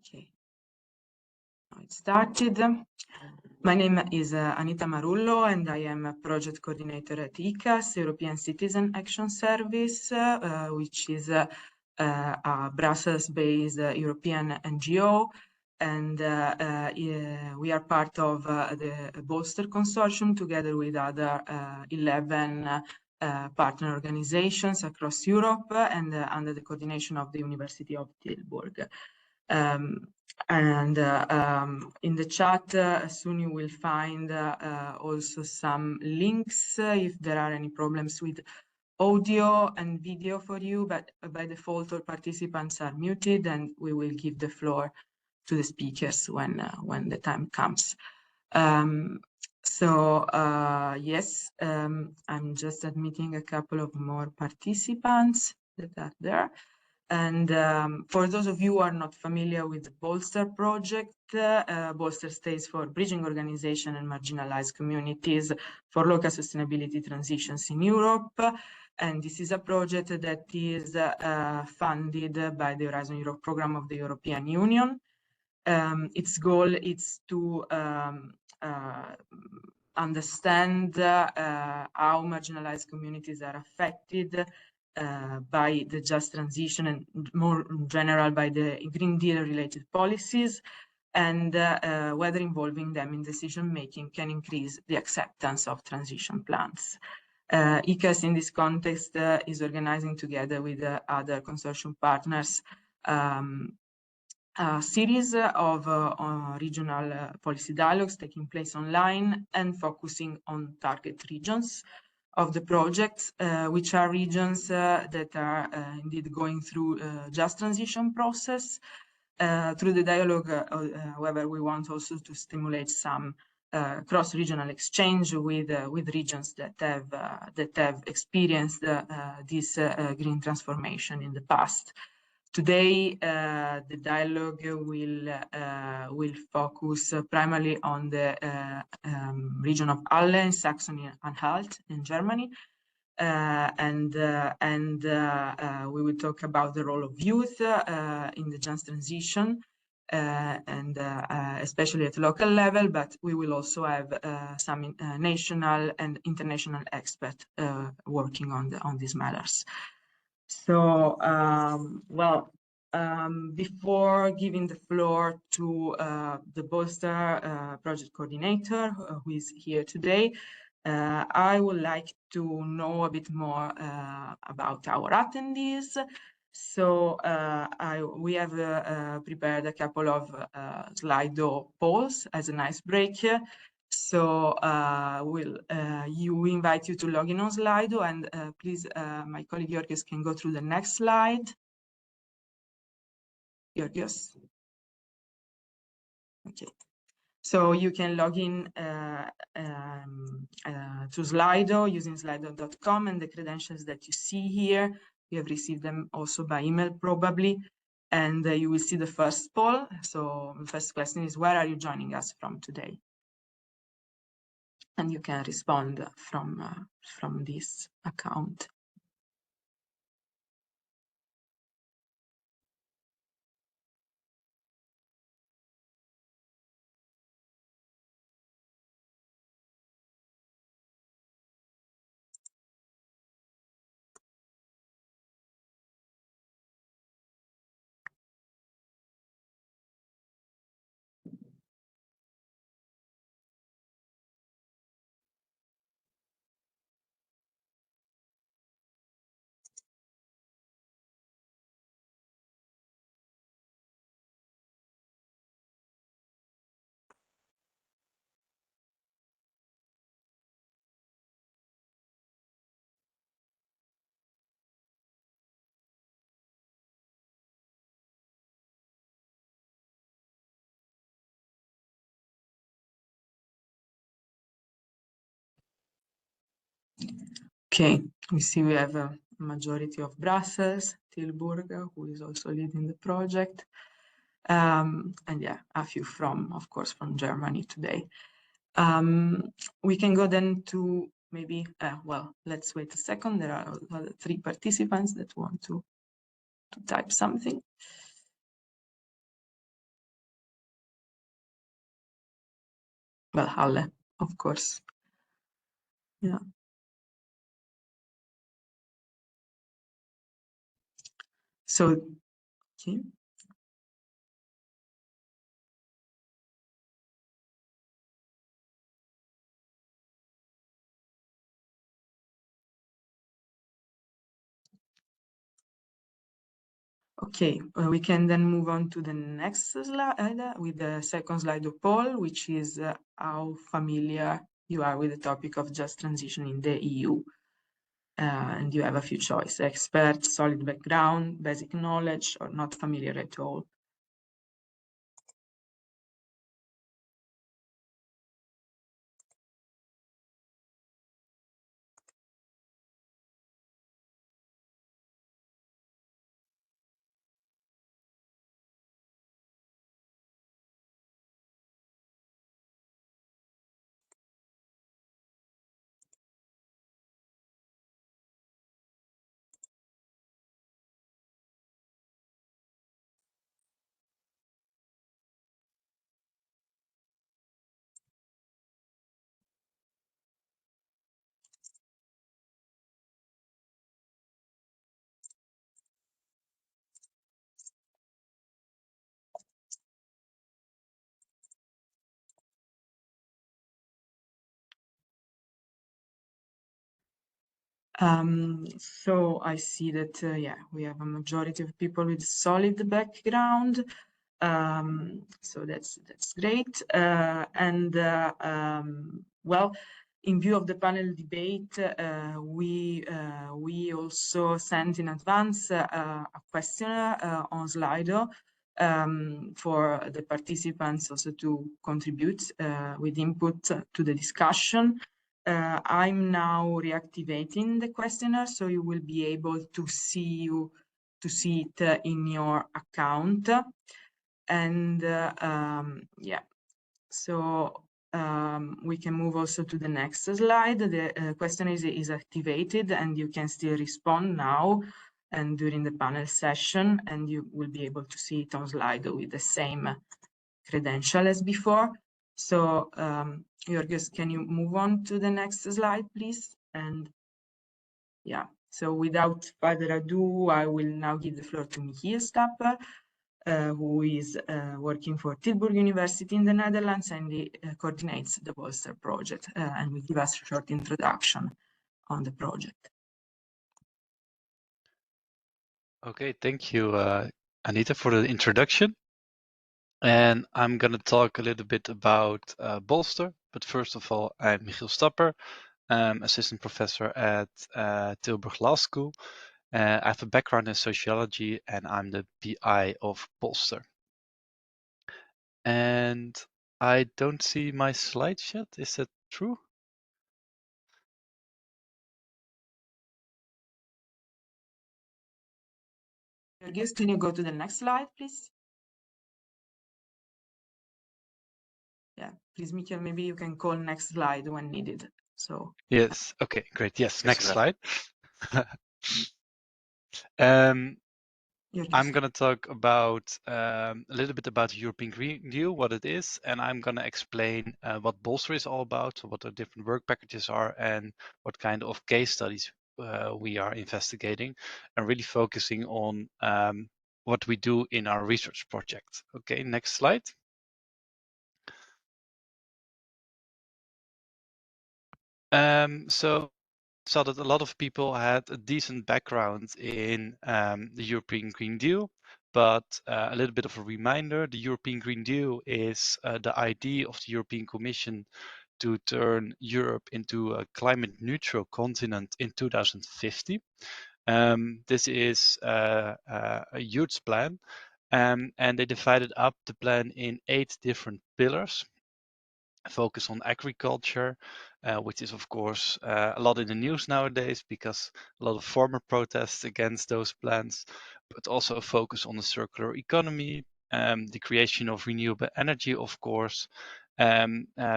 Okay, now it started. My name is Anita Marullo, and I am a project coordinator at ECAS, European Citizen Action Service, which is a Brussels-based European NGO. And we are part of the Bolster Consortium, together with other 11 partner organizations across Europe, and under the coordination of the University of Tilburg. In the chat, soon you will find also some links if there are any problems with audio and video for you, but by default all participants are muted, and we will give the floor to the speakers when the time comes. Yes, I'm just admitting a couple of more participants that are there. And for those of you who are not familiar with the Bolster project, Bolster stands for Bridging Organization and Marginalized Communities for Local Sustainability Transitions in Europe. And this is a project that is funded by the Horizon Europe program of the European Union. Its goal is to understand how marginalized communities are affected by the just transition, and more in general by the Green Deal related policies, and whether involving them in decision making can increase the acceptance of transition plans. ECAS in this context is organizing together with other consortium partners a series of regional policy dialogues taking place online and focusing on target regions of the projects, which are regions that are indeed going through just transition process. Through the dialogue, however, we want also to stimulate some cross-regional exchange with regions that have experienced this green transformation in the past. Today, the dialogue will focus primarily on the region of Halle in Saxony Anhalt in Germany, and we will talk about the role of youth in the just transition, and especially at local level. But we will also have some national and international experts working on these matters. So, before giving the floor to the Bolster project coordinator, who is here today, I would like to know a bit more about our attendees. So we have prepared a couple of Slido polls as an icebreaker. So we invite you to log in on Slido, and please, my colleague Georgios can go through the next slide. Georgios. Okay. So you can log in to Slido using slido.com, and the credentials that you see here, you have received them also by email probably, and you will see the first poll. So the first question is, where are you joining us from today? And you can respond from this account. Okay, we see we have a majority of Brussels, Tilburg, who is also leading the project. And yeah, a few of course, from Germany today. We can go then to maybe, well, let's wait a second. There are 3 participants that want to type something. well, Halle, of course. Yeah. So, okay. Okay, we can then move on to the next slide with the second slide of Paul, which is how familiar you are with the topic of just transition in the EU. And you have a few choices: expert, solid background, basic knowledge, or not familiar at all. So I see that, yeah, we have a majority of people with solid background. So that's great. Well, in view of the panel debate, we also sent in advance a questionnaire on Slido for the participants also to contribute with input to the discussion. I'm now reactivating the questionnaire, so you will be able to see it in your account. And yeah, so we can move also to the next slide. The question is activated, and you can still respond now and during the panel session, and you will be able to see it on Slido with the same credential as before. So, Jorgos, can you move on to the next slide, please? And yeah, so without further ado, I will now give the floor to Michiel Stapper, who is working for Tilburg University in the Netherlands, and he coordinates the Bolster project and will give us a short introduction on the project. Okay, thank you, Anita, for the introduction. And I'm going to talk a little bit about Bolster. But first of all, I'm Michiel Stapper, assistant professor at Tilburg Law School. I have a background in sociology, and I'm the PI of Bolster. And I don't see my slides yet. Is that true? Jorgos, can you go to the next slide, please? Yeah, please, Michiel, maybe you can call next slide when needed. So yes, okay, great. Yes, next Exactly. slide. I'm going to talk about a little bit about the European Green Deal, what it is, and I'm going to explain what Bolster is all about, so what the different work packages are, and what kind of case studies we are investigating, and really focusing on what we do in our research project. Okay, next slide. So saw that a lot of people had a decent background in the European Green Deal, but a little bit of a reminder, the European Green Deal is the idea of the European Commission to turn Europe into a climate neutral continent in 2050. This is a huge plan, and they divided up the plan in 8 different pillars. Focus on agriculture, which is of course a lot in the news nowadays because a lot of farmer protests against those plans, but also a focus on the circular economy, the creation of renewable energy, of course,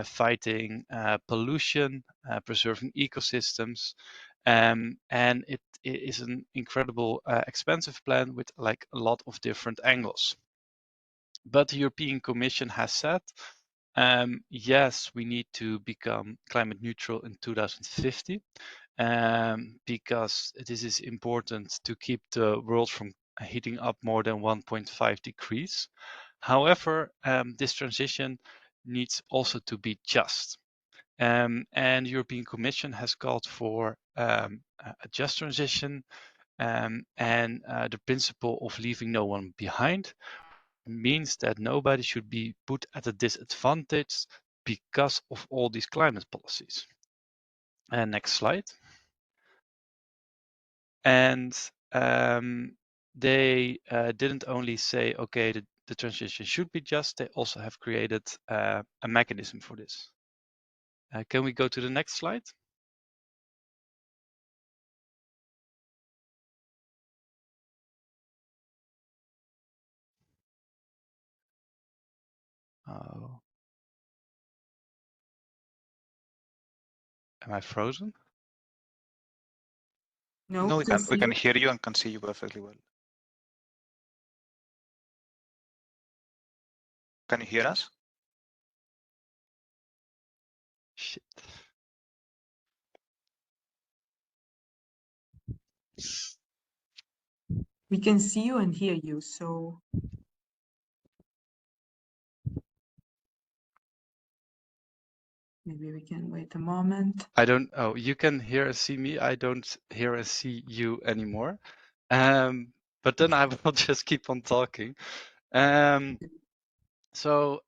fighting pollution, preserving ecosystems, and it is an incredible expensive plan with like a lot of different angles. But the European Commission has said Yes, we need to become climate neutral in 2050 because this is important to keep the world from heating up more than 1.5 degrees. However, this transition needs also to be just. And the European Commission has called for a just transition and the principle of leaving no one behind means that nobody should be put at a disadvantage because of all these climate policies. And next slide. And they didn't only say, okay, the transition should be just, they also have created a mechanism for this. Can we go to the next slide? Oh. Am I frozen? No, we can hear you and can see you perfectly well. Can you hear us? Shit. We can see you and hear you, so maybe we can wait a moment. Oh, you can hear and see me. I don't hear and see you anymore. But then I will just keep on talking. So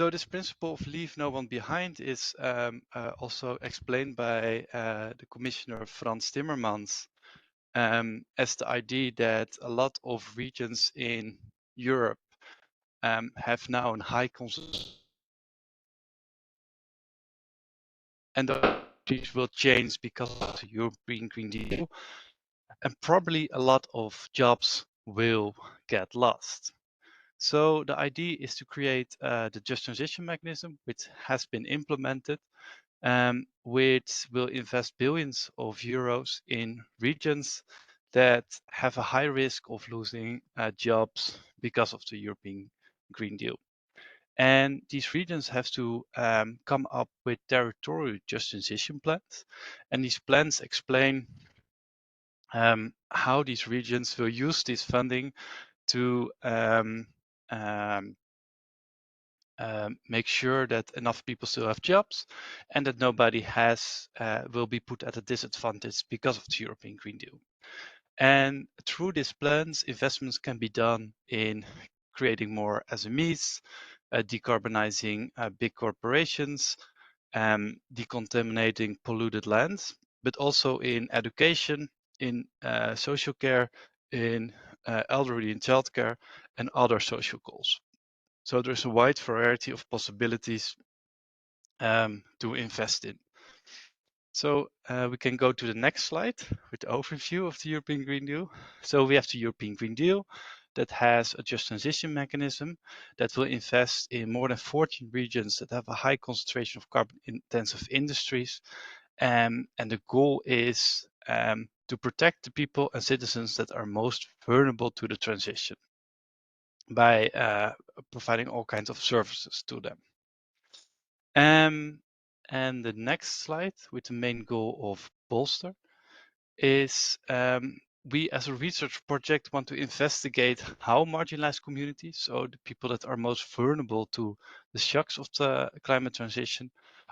this principle of leave no one behind is also explained by the Commissioner Frans Timmermans as the idea that a lot of regions in Europe have now a high concentration, and those will change because of the European Green Deal, and probably a lot of jobs will get lost. So the idea is to create the Just Transition mechanism, which has been implemented, which will invest billions of euros in regions that have a high risk of losing jobs because of the European Green Deal. And these regions have to come up with territorial just transition plans. And these plans explain how these regions will use this funding to make sure that enough people still have jobs and that nobody will be put at a disadvantage because of the European Green Deal. And through these plans, investments can be done in creating more SMEs, decarbonizing big corporations, decontaminating polluted lands, but also in education, in social care, in elderly and childcare, and other social goals. So there's a wide variety of possibilities to invest in. So we can go to the next slide with the overview of the European Green Deal. So we have the European Green Deal that has a just transition mechanism that will invest in more than 14 regions that have a high concentration of carbon intensive industries. And the goal is to protect the people and citizens that are most vulnerable to the transition by providing all kinds of services to them. And the next slide with the main goal of Bolster is we as a research project want to investigate how marginalized communities, so the people that are most vulnerable to the shocks of the climate transition,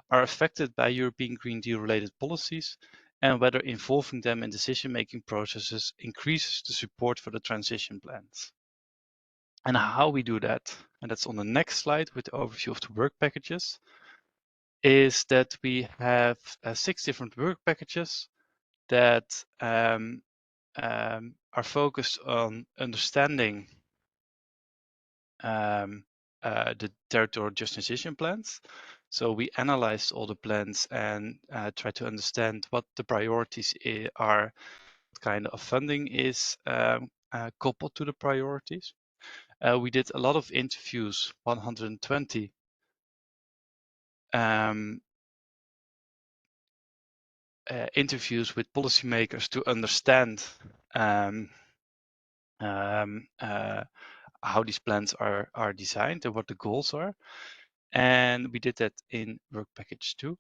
are affected by European Green Deal related policies and whether involving them in decision-making processes increases the support for the transition plans. And how we do that, and that's on the next slide with the overview of the work packages, is that we have 6 different work packages that are focused on understanding the territorial just transition plans. So we analyzed all the plans and try to understand what the priorities are, what kind of funding is coupled to the priorities. We did a lot of interviews, 120 interviews with policymakers to understand how these plans are designed and what the goals are. And we did that in work package 2.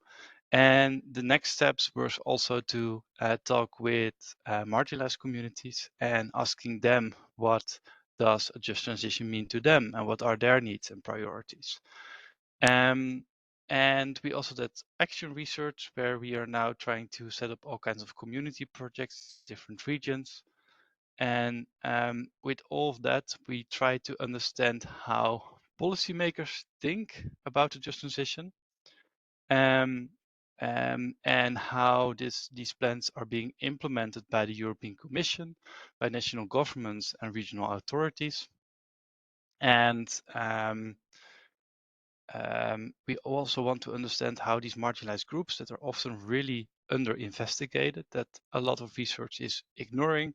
And the next steps were also to talk with marginalized communities and asking them what does a just transition mean to them and what are their needs and priorities. And we also did action research where we are now trying to set up all kinds of community projects, different regions. And with all of that, we try to understand how policymakers think about the just transition, and how these plans are being implemented by the European Commission, by national governments and regional authorities. And we also want to understand how these marginalized groups that are often really under-investigated, that a lot of research is ignoring,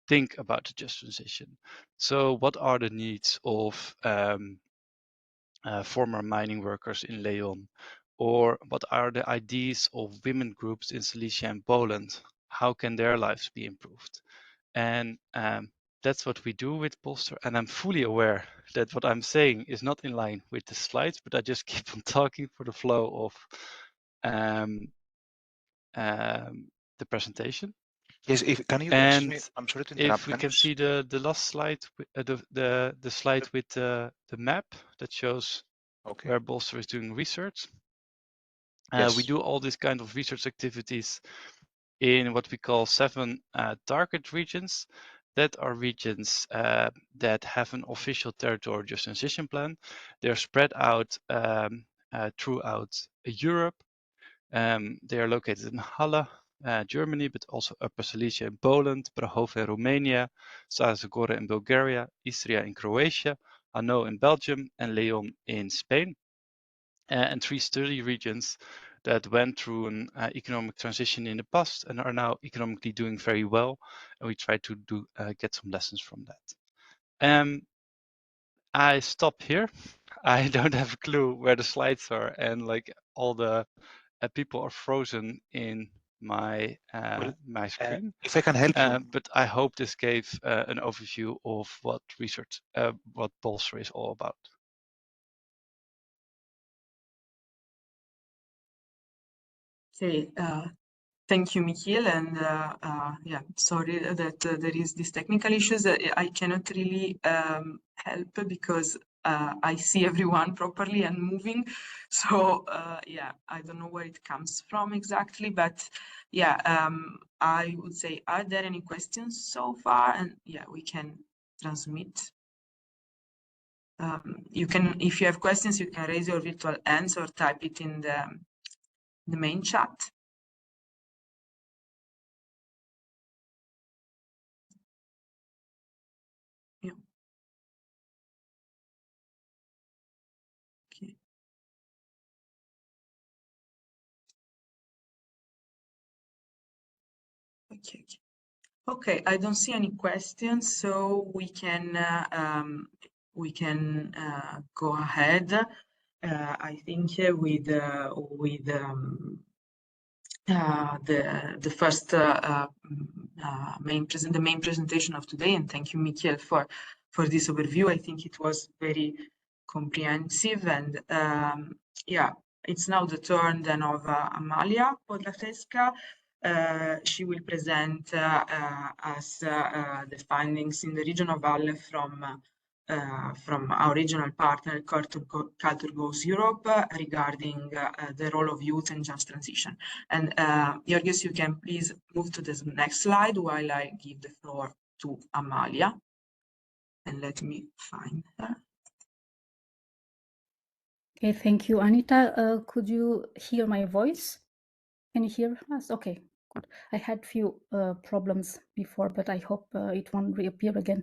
think about the just transition. So what are the needs of former mining workers in Leon? Or what are the ideas of women groups in Silesia and Poland? How can their lives be improved? And that's what we do with Bolster. And I'm fully aware that what I'm saying is not in line with the slides, but I just keep on talking for the flow of the presentation. Yes, can you and me? I'm sorry to interrupt. If we can see the last slide, the slide with the map that shows where Bolster is doing research. Yes. We do all these kind of research activities in what we call 7 target regions. That are regions that have an official territorial just transition plan. They're spread out throughout Europe. They are located in Halle, Germany, but also Upper Silesia in Poland, Brahova in Romania, Stara Zagora in Bulgaria, Istria in Croatia, Hainaut in Belgium, and Leon in Spain. And 3 study regions that went through an economic transition in the past and are now economically doing very well. And we try to get some lessons from that. I stop here. I don't have a clue where the slides are, and like all the people are frozen in my my screen. If I can help you, but I hope this gave an overview of what research, what Bolster is all about. Okay, thank you, Michiel. And yeah, sorry that there is this technical issues. I cannot really help because I see everyone properly and moving. So yeah, I don't know where it comes from exactly, but yeah, I would say, are there any questions so far? And yeah, we can transmit. You can, if you have questions, you can raise your virtual hands or type it in the main chat. Yeah. Okay. Okay. Okay, I don't see any questions, so we can go ahead. I think with the first main presentation of today, and thank you, Michiel, for this overview. I think it was very comprehensive, and yeah, it's now the turn then of Amalia Podlafresca. She will present us the findings in the region of Halle from our regional partner, Culture Goes Europe, regarding the role of youth and just transition. And Georgios, you can please move to the next slide while I give the floor to Amalia. And let me find her. Okay, thank you, Anita. Could you hear my voice? Can you hear us? Okay, good. I had few problems before, but I hope it won't reappear again.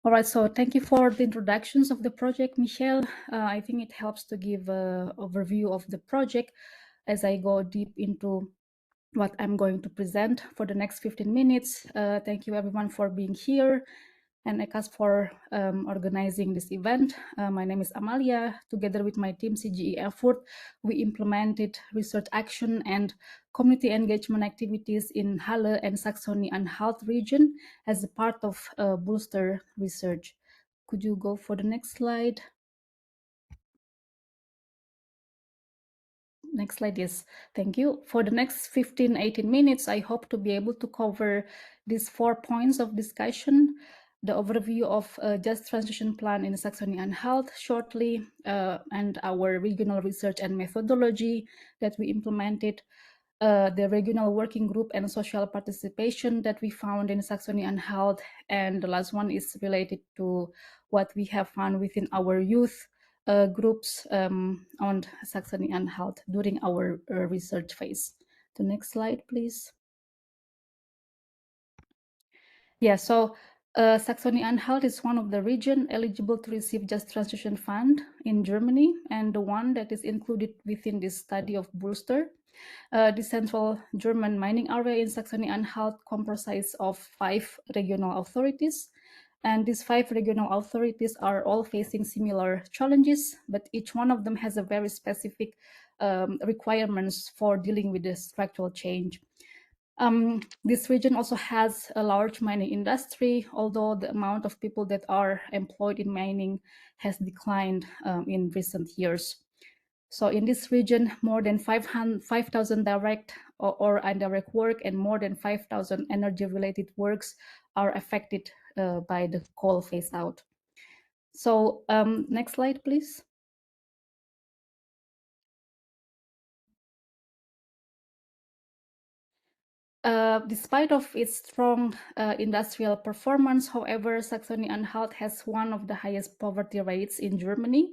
All right, so thank you for the introductions of the project, Michelle. I think it helps to give an overview of the project as I go deep into what I'm going to present for the next 15 minutes. Thank you everyone for being here. and ECAS for organizing this event. My name is Amalia. Together with my team CGE Effort, we implemented research action and community engagement activities in Halle and Saxony Anhalt region as a part of Bolster research. Could you go for the next slide? Next slide, yes. Thank you. For the next 15-18 minutes, I hope to be able to cover these 4 points of discussion: the overview of Just Transition Plan in Saxony Anhalt shortly, and our regional research and methodology that we implemented, the regional working group and social participation that we found in Saxony Anhalt, and the last one is related to what we have found within our youth groups on Saxony Anhalt during our research phase. The next slide, please. Yeah, so Saxony Anhalt is one of the region eligible to receive Just Transition Fund in Germany, and the one that is included within this study of Bolster. The central German mining area in Saxony Anhalt comprises of 5 regional authorities. And these 5 regional authorities are all facing similar challenges, but each one of them has a very specific requirements for dealing with the structural change. This region also has a large mining industry, although the amount of people that are employed in mining has declined in recent years. So in this region, more than 5,000 direct or indirect work and more than 5,000 energy-related works are affected by the coal phase out. So next slide, please. Despite of its strong industrial performance, however, Saxony Anhalt has one of the highest poverty rates in Germany,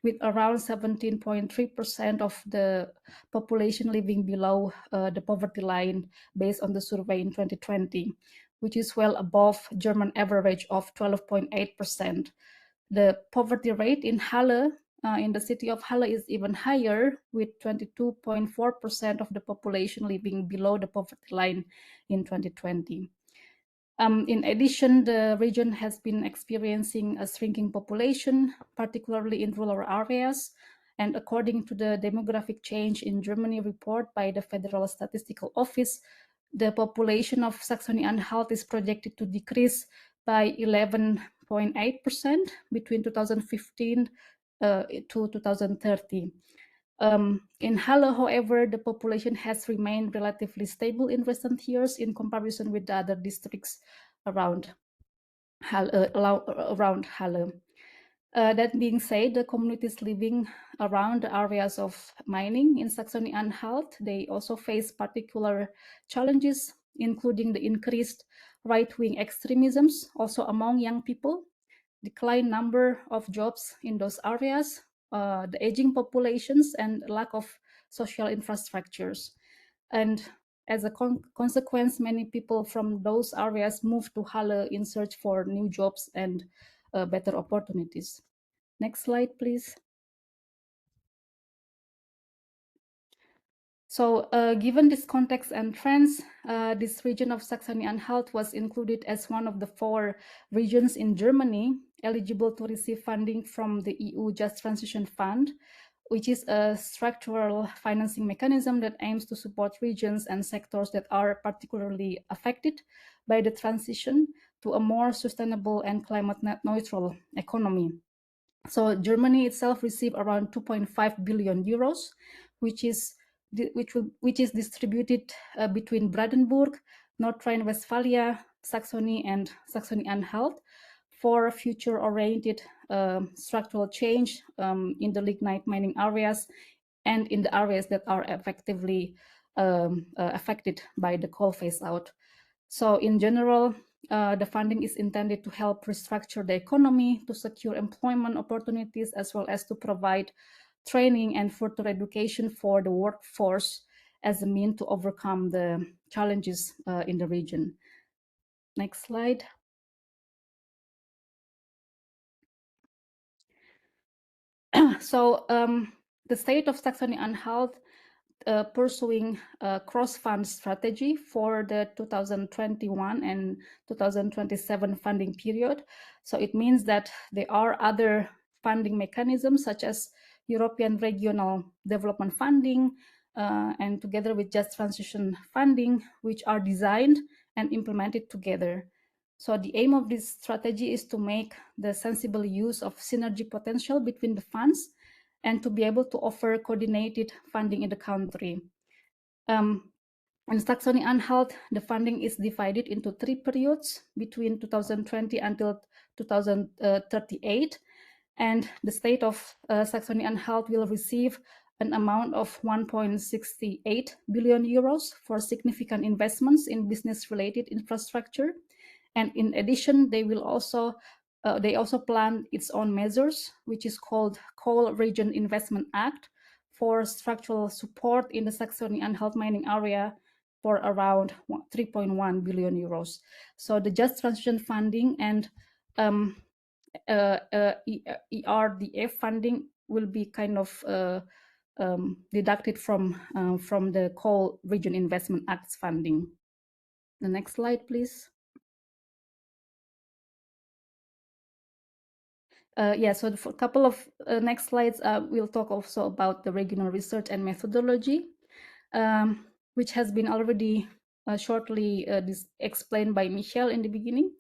with around 17.3% of the population living below the poverty line based on the survey in 2020, which is well above German average of 12.8%. The poverty rate in Halle, in the city of Halle, is even higher, with 22.4% of the population living below the poverty line in 2020. In addition, the region has been experiencing a shrinking population, particularly in rural areas. And according to the demographic change in Germany report by the Federal Statistical Office, the population of Saxony-Anhalt is projected to decrease by 11.8% between 2015 to 2030. In Halle, however, the population has remained relatively stable in recent years in comparison with the other districts around Halle. That being said, the communities living around the areas of mining in Saxony-Anhalt, they also face particular challenges, including the increased right-wing extremisms, also among young people, declined number of jobs in those areas, the aging populations, and lack of social infrastructures. And as a consequence, many people from those areas move to Halle in search for new jobs and better opportunities. Next slide, please. So given this context and trends, this region of Saxony-Anhalt was included as one of the 4 regions in Germany eligible to receive funding from the EU Just Transition Fund, which is a structural financing mechanism that aims to support regions and sectors that are particularly affected by the transition to a more sustainable and climate neutral economy. So Germany itself received around 2.5 billion euros, which is distributed between Brandenburg, North Rhine-Westphalia, Saxony, and Saxony-Anhalt for future-oriented structural change in the lignite mining areas and in the areas that are effectively affected by the coal phase out. So in general, the funding is intended to help restructure the economy, to secure employment opportunities, as well as to provide training and further education for the workforce as a means to overcome the challenges in the region. Next slide. So the state of Saxony-Anhalt pursuing a cross-fund strategy for the 2021 and 2027 funding period. So it means that there are other funding mechanisms such as European Regional Development Funding and together with Just Transition Funding, which are designed and implemented together. So the aim of this strategy is to make the sensible use of synergy potential between the funds and to be able to offer coordinated funding in the country. In Saxony Anhalt, the funding is divided into 3 periods between 2020 until 2038. And the state of Saxony Anhalt will receive an amount of 1.68 billion euros for significant investments in business-related infrastructure. And in addition, they also plan its own measures, which is called Coal Region Investment Act, for structural support in the Saxony Anhalt mining area for around 3.1 billion euros. So the Just Transition Funding and ERDF funding will be kind of deducted from the Coal Region Investment Act's funding. The next slide, please. So for a couple of next slides, we'll talk also about the regional research and methodology, which has been already shortly explained by Michelle in the beginning.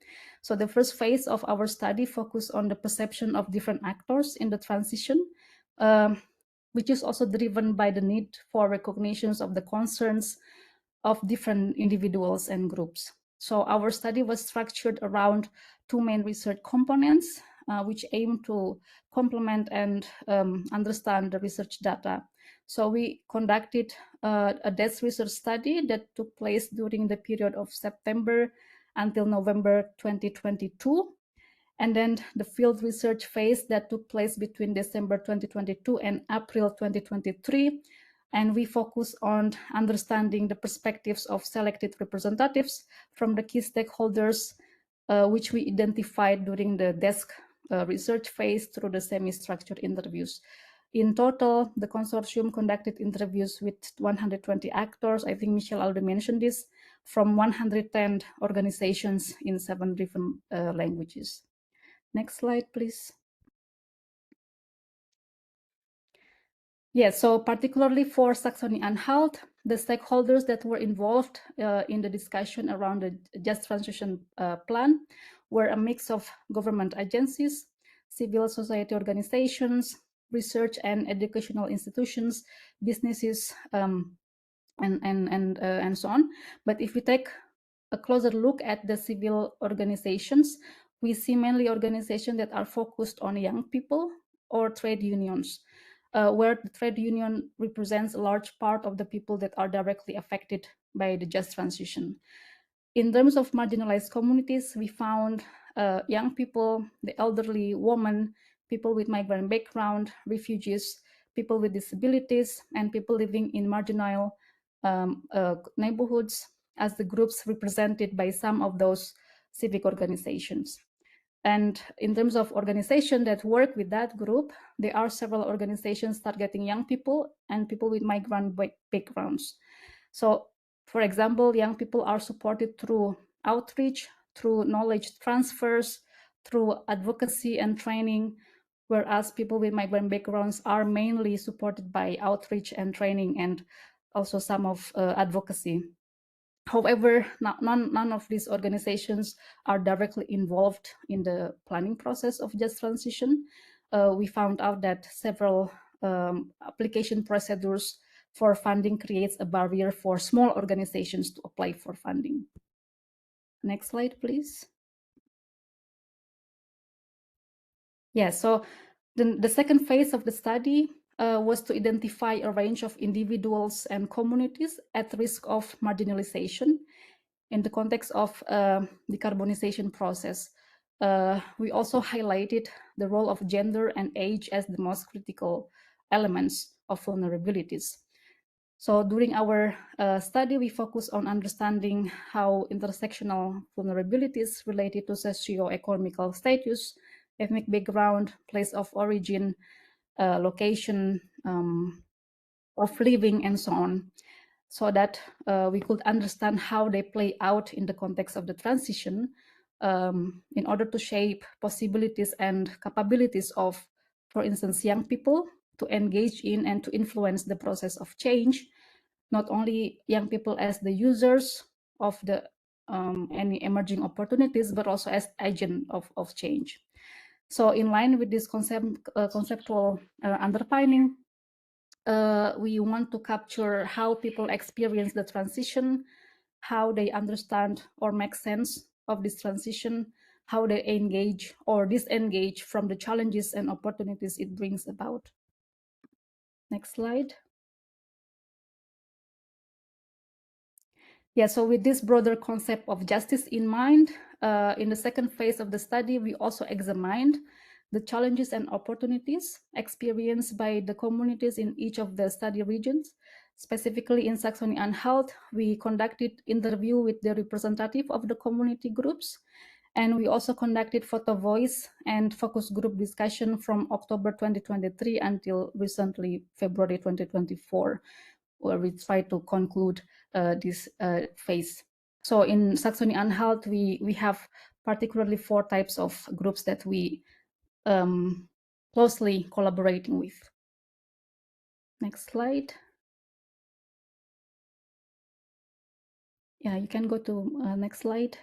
So the first phase of our study focused on the perception of different actors in the transition, which is also driven by the need for recognitions of the concerns of different individuals and groups. So our study was structured around 2 main research components, which aim to complement and understand the research data. So we conducted a desk research study that took place during the period of September until November 2022. And then the field research phase that took place between December 2022 and April 2023. And we focus on understanding the perspectives of selected representatives from the key stakeholders, which we identified during the desk research phase through the semi-structured interviews. In total, the consortium conducted interviews with 120 actors. I think Michelle already mentioned this, from 110 organizations in 7 different languages. Next slide, please. Yes, so particularly for Saxony Anhalt, the stakeholders that were involved in the discussion around the Just Transition Plan were a mix of government agencies, civil society organizations, research and educational institutions, businesses, and so on. But if we take a closer look at the civil organizations, we see mainly organizations that are focused on young people or trade unions, where the trade union represents a large part of the people that are directly affected by the Just Transition. In terms of marginalized communities, we found young people, the elderly, women, people with migrant background, refugees, people with disabilities, and people living in marginal neighborhoods as the groups represented by some of those civic organizations. And in terms of organizations that work with that group, there are several organizations targeting young people and people with migrant backgrounds. So, for example, young people are supported through outreach, through knowledge transfers, through advocacy and training, whereas people with migrant backgrounds are mainly supported by outreach and training and also some of advocacy. However, none of these organizations are directly involved in the planning process of Just Transition. We found out that several application procedures for funding creates a barrier for small organizations to apply for funding. Next slide, please. Yeah, so the second phase of the study was to identify a range of individuals and communities at risk of marginalization in the context of decarbonization process. We also highlighted the role of gender and age as the most critical elements of vulnerabilities. So during our study, we focus on understanding how intersectional vulnerabilities related to socio-economical status, ethnic background, place of origin, location, of living, and so on, so that we could understand how they play out in the context of the transition, in order to shape possibilities and capabilities of, for instance, young people to engage in and to influence the process of change, not only young people as the users of the any emerging opportunities, but also as agent of change. So in line with this conceptual underpinning, we want to capture how people experience the transition, how they understand or make sense of this transition, how they engage or disengage from the challenges and opportunities it brings about. Next slide. Yeah, so with this broader concept of justice in mind, in the second phase of the study, we also examined the challenges and opportunities experienced by the communities in each of the study regions. Specifically in Saxony Anhalt, we conducted interview with the representative of the community groups, and we also conducted photo voice and focus group discussion from October 2023 until recently February 2024, where we try to conclude this phase. So in Saxony Anhalt, we have particularly 4 types of groups that we closely collaborating with. Next slide. Yeah, you can go to next slide.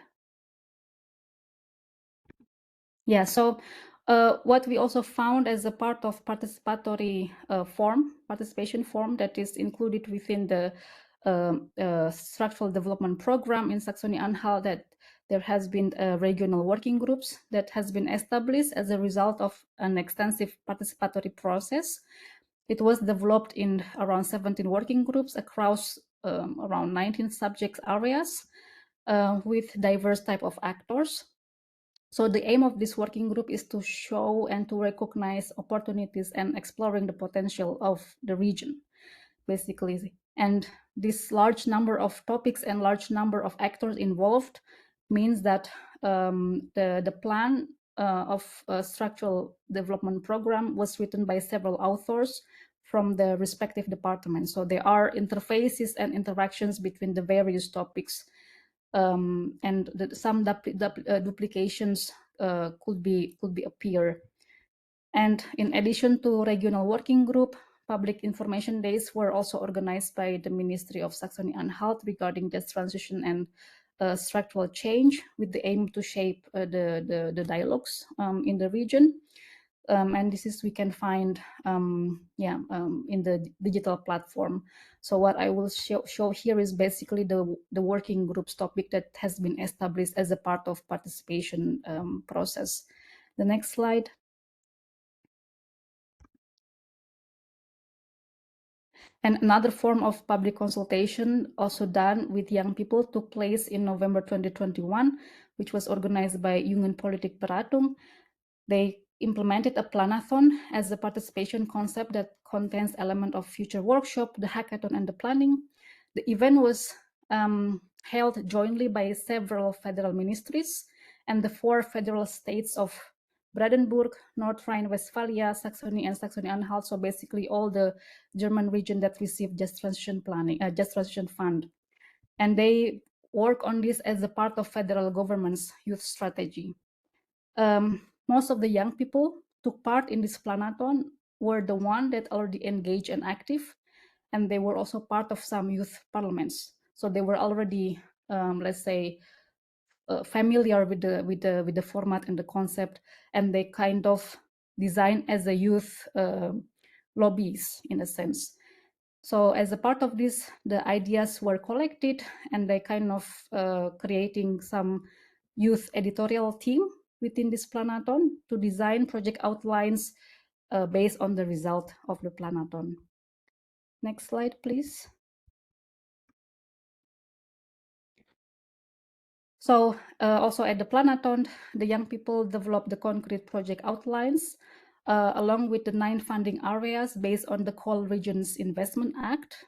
Yeah, so what we also found as a part of participatory participation form that is included within the structural development program in Saxony Anhalt, that there has been regional working groups that has been established as a result of an extensive participatory process. It was developed in around 17 working groups across around 19 subject areas with diverse type of actors. So the aim of this working group is to show and to recognize opportunities and exploring the potential of the region, basically. And this large number of topics and large number of actors involved means that the plan of a structural development program was written by several authors from the respective departments. So there are interfaces and interactions between the various topics, and some duplications could appear. And in addition to regional working group, public information days were also organized by the Ministry of Saxony Anhalt regarding this transition and structural change, with the aim to shape the dialogues in the region. And this is we can find in the digital platform. So what I will show here is basically the working groups topic that has been established as a part of participation process. The next slide. And another form of public consultation also done with young people took place in November 2021, which was organized by Jungen Politik Beratung. They implemented a planathon as a participation concept that contains element of future workshop, the hackathon, and the planning. The event was held jointly by several federal ministries and the 4 federal states of Brandenburg, North Rhine-Westphalia, Saxony, and Saxony-Anhalt. So basically all the German region that received Just Transition Planning, Just Transition Fund. And they work on this as a part of federal government's youth strategy. Most of the young people took part in this planathon were the one that already engaged and active, and they were also part of some youth parliaments. So they were already, let's say, familiar with the format and the concept, and they kind of design as a youth lobbies in a sense. So as a part of this, the ideas were collected, and they kind of creating some youth editorial team within this planathon to design project outlines based on the result of the planathon. Next slide, please. So also at the planathon, the young people developed the concrete project outlines along with the 9 funding areas based on the Coal Regions Investment Act.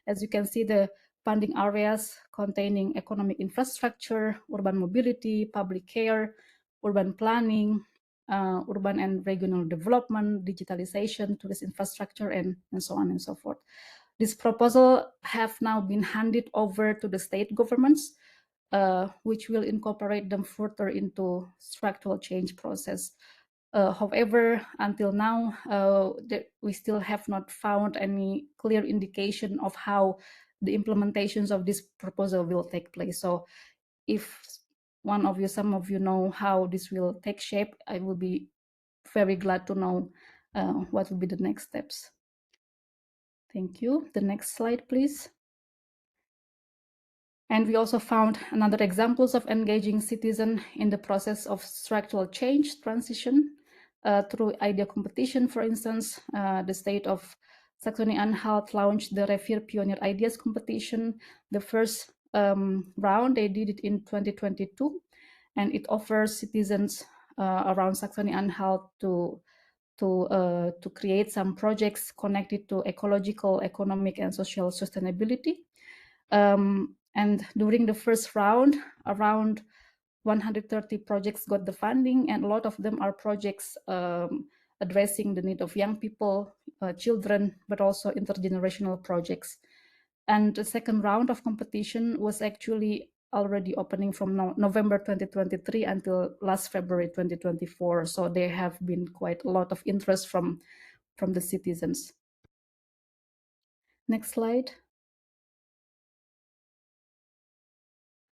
As you can see, the funding areas containing economic infrastructure, urban mobility, public care, urban planning, urban and regional development, digitalization, tourist infrastructure, and so on and so forth. This proposal have now been handed over to the state governments, which will incorporate them further into structural change process. However, until now, we still have not found any clear indication of how the implementations of this proposal will take place. So if some of you know how this will take shape, I will be very glad to know what will be the next steps. Thank you. The next slide, please. And we also found another examples of engaging citizens in the process of structural change transition through idea competition. For instance, the state of Saxony Anhalt launched the Revier Pioneer Ideas competition. The first round, they did it in 2022, and it offers citizens around Saxony Anhalt to create some projects connected to ecological, economic, and social sustainability. And during the first round, around 130 projects got the funding, and a lot of them are projects addressing the need of young people, children, but also intergenerational projects. And the second round of competition was actually already opening from November 2023 until last February 2024. So there have been quite a lot of interest from the citizens. Next slide.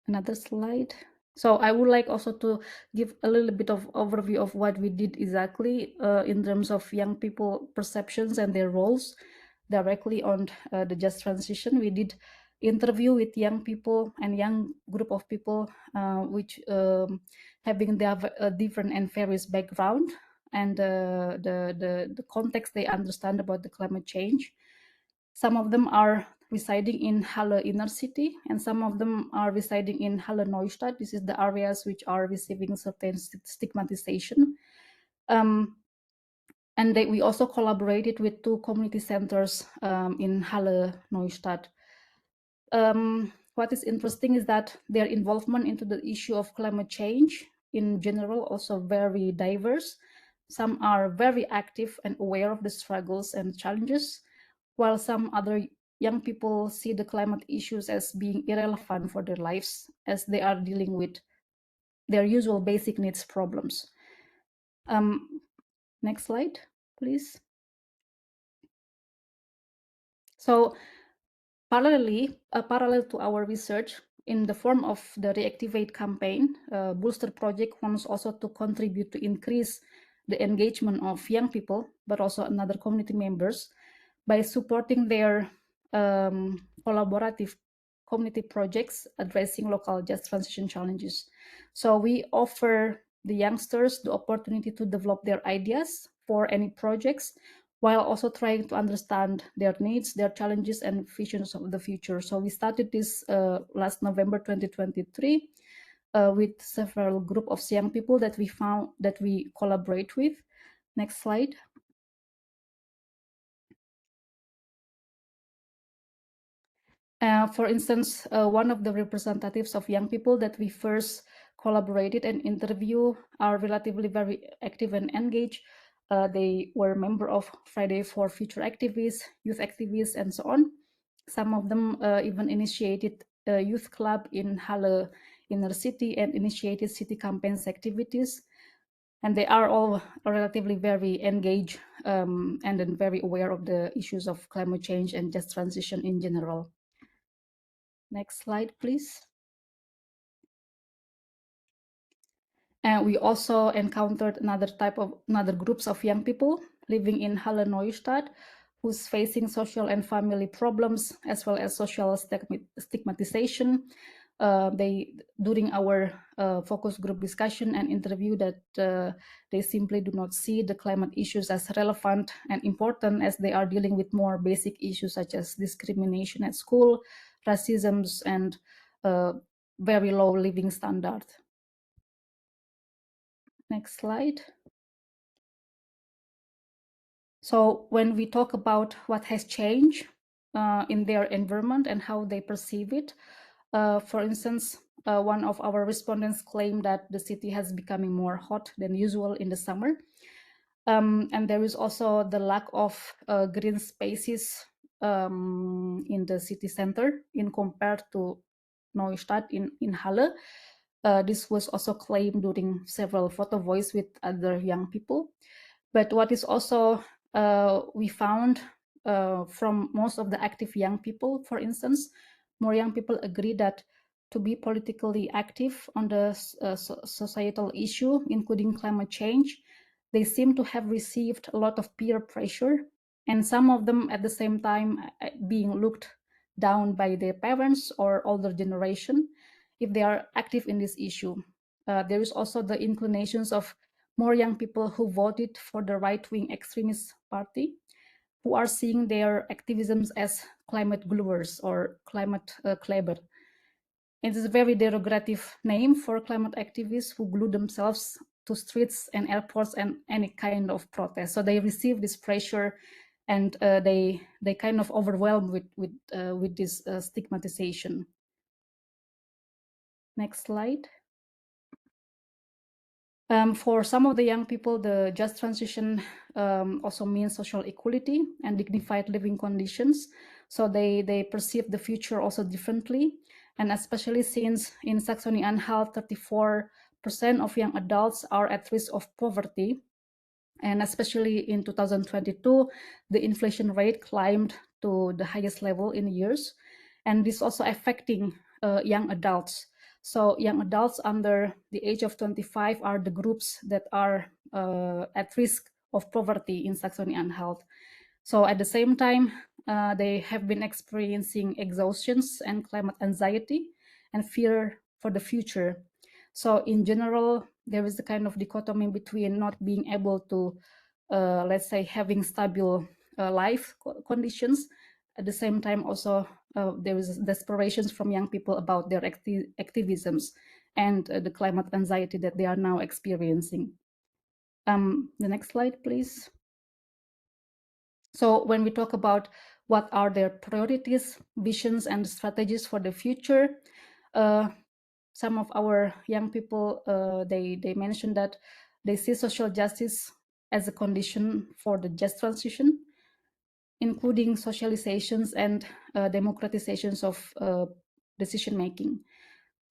Another slide. So I would like also to give a little bit of overview of what we did exactly in terms of young people perceptions and their roles directly on the just transition. We did interview with young people and young group of people which having their different and various background and the context they understand about the climate change. Some of them are residing in Halle inner city, and some of them are residing in Halle Neustadt. This is the areas which are receiving certain stigmatization. And we also collaborated with 2 community centers in Halle Neustadt. What is interesting is that their involvement into the issue of climate change in general also very diverse. Some are very active and aware of the struggles and challenges, while some other young people see the climate issues as being irrelevant for their lives as they are dealing with their usual basic needs problems. Next slide, please. So parallel to our research, in the form of the Reactivate campaign, Booster Project wants also to contribute to increase the engagement of young people, but also another community members, by supporting their collaborative community projects addressing local just transition challenges. So we offer the youngsters the opportunity to develop their ideas for any projects, while also trying to understand their needs, their challenges, and visions of the future. So we started this last November 2023 with several group of young people that we found that we collaborate with. Next slide. For instance, one of the representatives of young people that we first collaborated and interviewed are relatively very active and engaged. They were member of Friday for Future activists, youth activists, and so on. Some of them even initiated a youth club in Halle inner city and initiated city campaigns activities. And they are all relatively very engaged and then very aware of the issues of climate change and just transition in general. Next slide, please. And we also encountered another groups of young people living in Halle Neustadt who's facing social and family problems as well as social stigmatization. During our focus group discussion and interview that they simply do not see the climate issues as relevant and important as they are dealing with more basic issues such as discrimination at school, racism, and very low living standard. Next slide. So when we talk about what has changed in their environment and how they perceive it, for instance, one of our respondents claimed that the city has becoming more hot than usual in the summer. And there is also the lack of green spaces in the city center in compared to Neustadt in Halle. This was also claimed during several photo voice with other young people. But what is also we found from most of the active young people, for instance, more young people agree that to be politically active on the societal issue, including climate change, they seem to have received a lot of peer pressure, and some of them at the same time being looked down by their parents or older generation if they are active in this issue. There is also the inclinations of more young people who voted for the right-wing extremist party, who are seeing their activisms as climate gluers or climate kleber. It is a very derogative name for climate activists who glue themselves to streets and airports and any kind of protest. So they receive this pressure, and they kind of overwhelmed with this stigmatization. Next slide. For some of the young people, the just transition also means social equality and dignified living conditions. So they perceive the future also differently. And especially since in Saxony Anhalt, 34% of young adults are at risk of poverty. And especially in 2022, the inflation rate climbed to the highest level in years. And this also affecting young adults. So young adults under the age of 25 are the groups that are at risk of poverty in Saxony Anhalt. So at the same time, they have been experiencing exhaustions and climate anxiety and fear for the future. So in general, there is a kind of dichotomy between not being able to, let's say, having stable life conditions. At the same time, also there is desperations from young people about their activisms and the climate anxiety that they are now experiencing. The next slide, please. So when we talk about what are their priorities, visions, and strategies for the future, some of our young people, they mentioned that they see social justice as a condition for the just transition, including socializations and democratizations of decision making.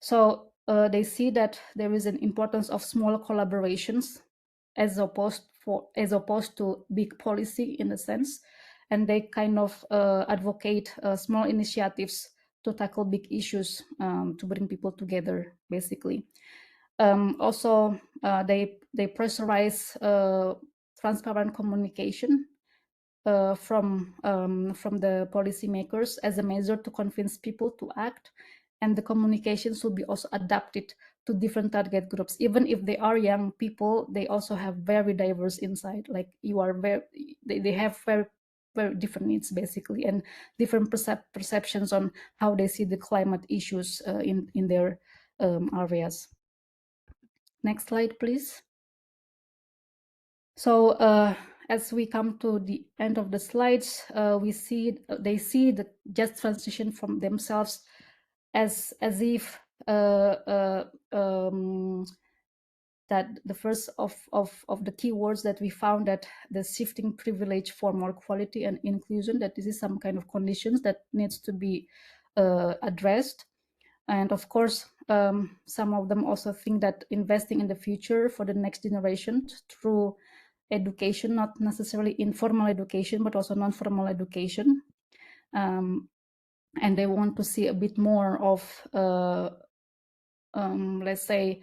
So they see that there is an importance of small collaborations as opposed to big policy in a sense, and they kind of advocate small initiatives to tackle big issues, to bring people together, basically. Also, they pressurize transparent communication from the policymakers as a measure to convince people to act, and the communications will be also adapted to different target groups. Even if they are young people, they also have very diverse insight. Like they have very different needs, basically, and different perceptions on how they see the climate issues in their areas. Next slide, please. So as we come to the end of the slides, they see the just transition from themselves as if that the first of the keywords that we found, that the shifting privilege for more quality and inclusion, that this is some kind of conditions that needs to be addressed. And of course, some of them also think that investing in the future for the next generation through education, not necessarily informal education, but also non-formal education. And they want to see a bit more of, let's say,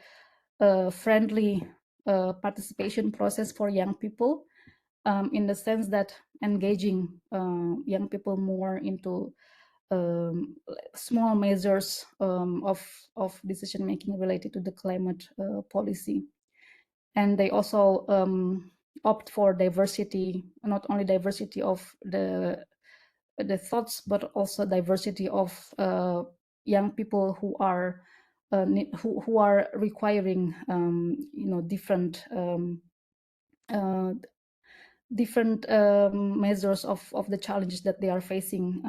a friendly participation process for young people, in the sense that engaging young people more into small measures of decision making related to the climate policy. And they also opt for diversity, not only diversity of the thoughts, but also diversity of young people who are requiring different measures of the challenges that they are facing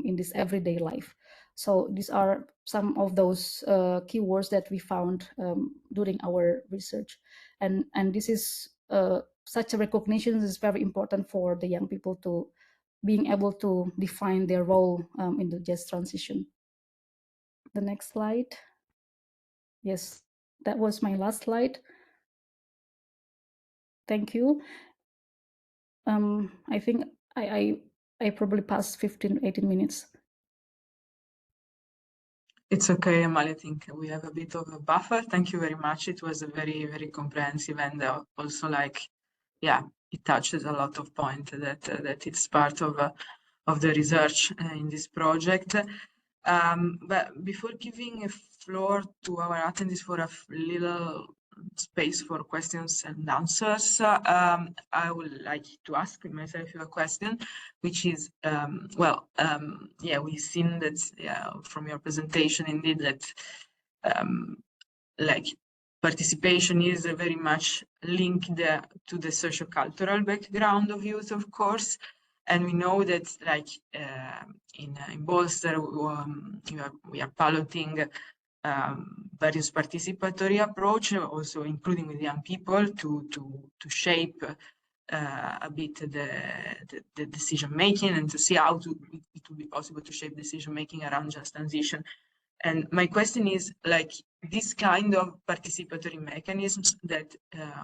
in this everyday life. So these are some of those keywords that we found during our research, and this is such a recognition is very important for the young people to being able to define their role in the just transition. The next slide. Yes, that was my last slide. Thank you. I think I probably passed 15-18 minutes. It's okay, Amalia. I think we have a bit of a buffer. Thank you very much. It was a very, very comprehensive, and also yeah, it touches a lot of points that it's part of the research in this project. But before giving a floor to our attendees for a little space for questions and answers, I would like to ask myself a question, which is, yeah, we've seen that from your presentation indeed that like participation is very much linked to the socio-cultural background of youth, of course. And we know that like in Bolster, we are piloting various participatory approach, also including with young people to shape a bit the decision making and to see how it would be possible to shape decision making around just transition. And my question is like this kind of participatory mechanisms that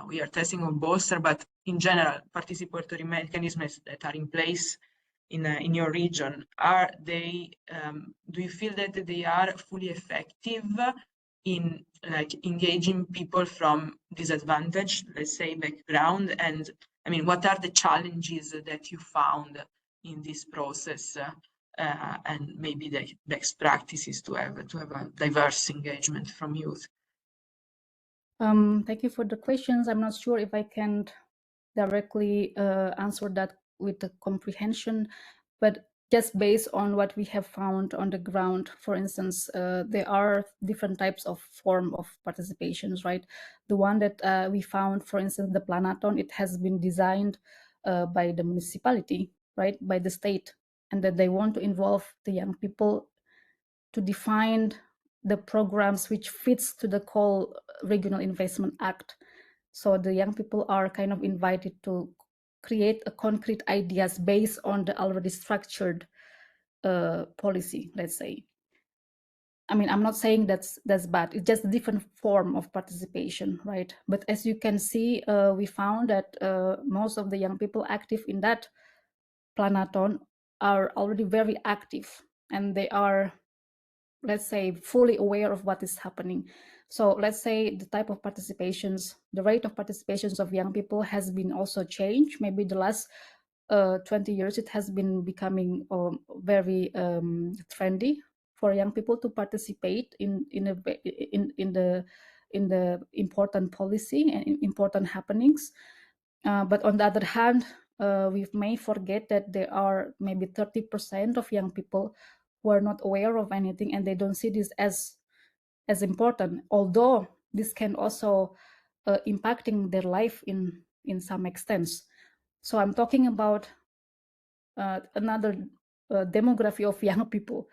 we are testing on Bolster, but in general, participatory mechanisms that are in place in your region, are they, do you feel that they are fully effective in like engaging people from disadvantaged, let's say, background? And I mean, what are the challenges that you found in this process? And maybe the best practices to have a diverse engagement from youth. Thank you for the questions. I'm not sure if I can directly answer that with the comprehension, but just based on what we have found on the ground, for instance, there are different types of form of participations, right? The one that we found, for instance, the Planaton, it has been designed by the municipality, right, by the state, and that they want to involve the young people to define the programs which fits to the call Regional Investment Act. So the young people are kind of invited to create a concrete ideas based on the already structured policy, let's say. I mean, I'm not saying that's bad. It's just a different form of participation, right? But as you can see, we found that most of the young people active in that Planaton are already very active, and they are, let's say, fully aware of what is happening. So let's say the type of participations, the rate of participations of young people has been also changed. Maybe the last 20 years, it has been becoming very trendy for young people to participate in the important policy and important happenings. But on the other hand, we may forget that there are maybe 30% of young people who are not aware of anything, and they don't see this as important, although this can also impacting their life in some extents. So I'm talking about another demography of young people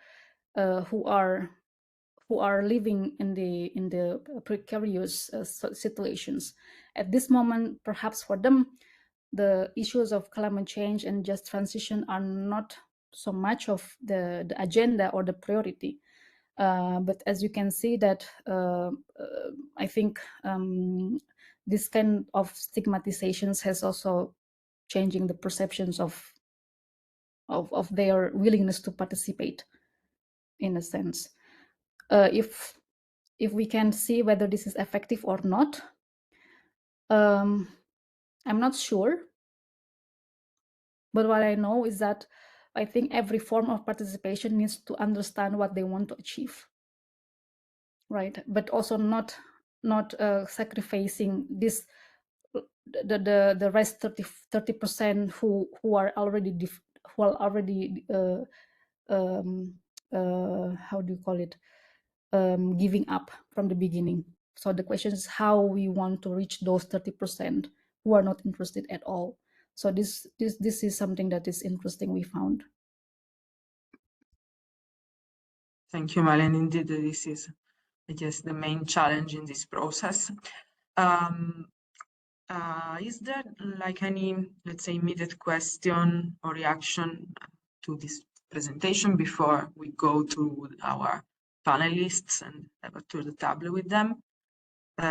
who are living in the precarious situations. At this moment, perhaps for them, the issues of climate change and just transition are not so much of the agenda or the priority. But as you can see that I think this kind of stigmatizations has also changing the perceptions of their willingness to participate, in a sense. If we can see whether this is effective or not, I'm not sure. But what I know is that I think every form of participation needs to understand what they want to achieve, right? But also not sacrificing this the rest 30% who are already how do you call it, giving up from the beginning. So the question is how we want to reach those 30% who are not interested at all. So this is something that is interesting we found. Thank you, Marlene. Indeed, this is, I guess, the main challenge in this process. Is there like any, let's say, immediate question or reaction to this presentation before we go to our panelists and have a tour de table with them?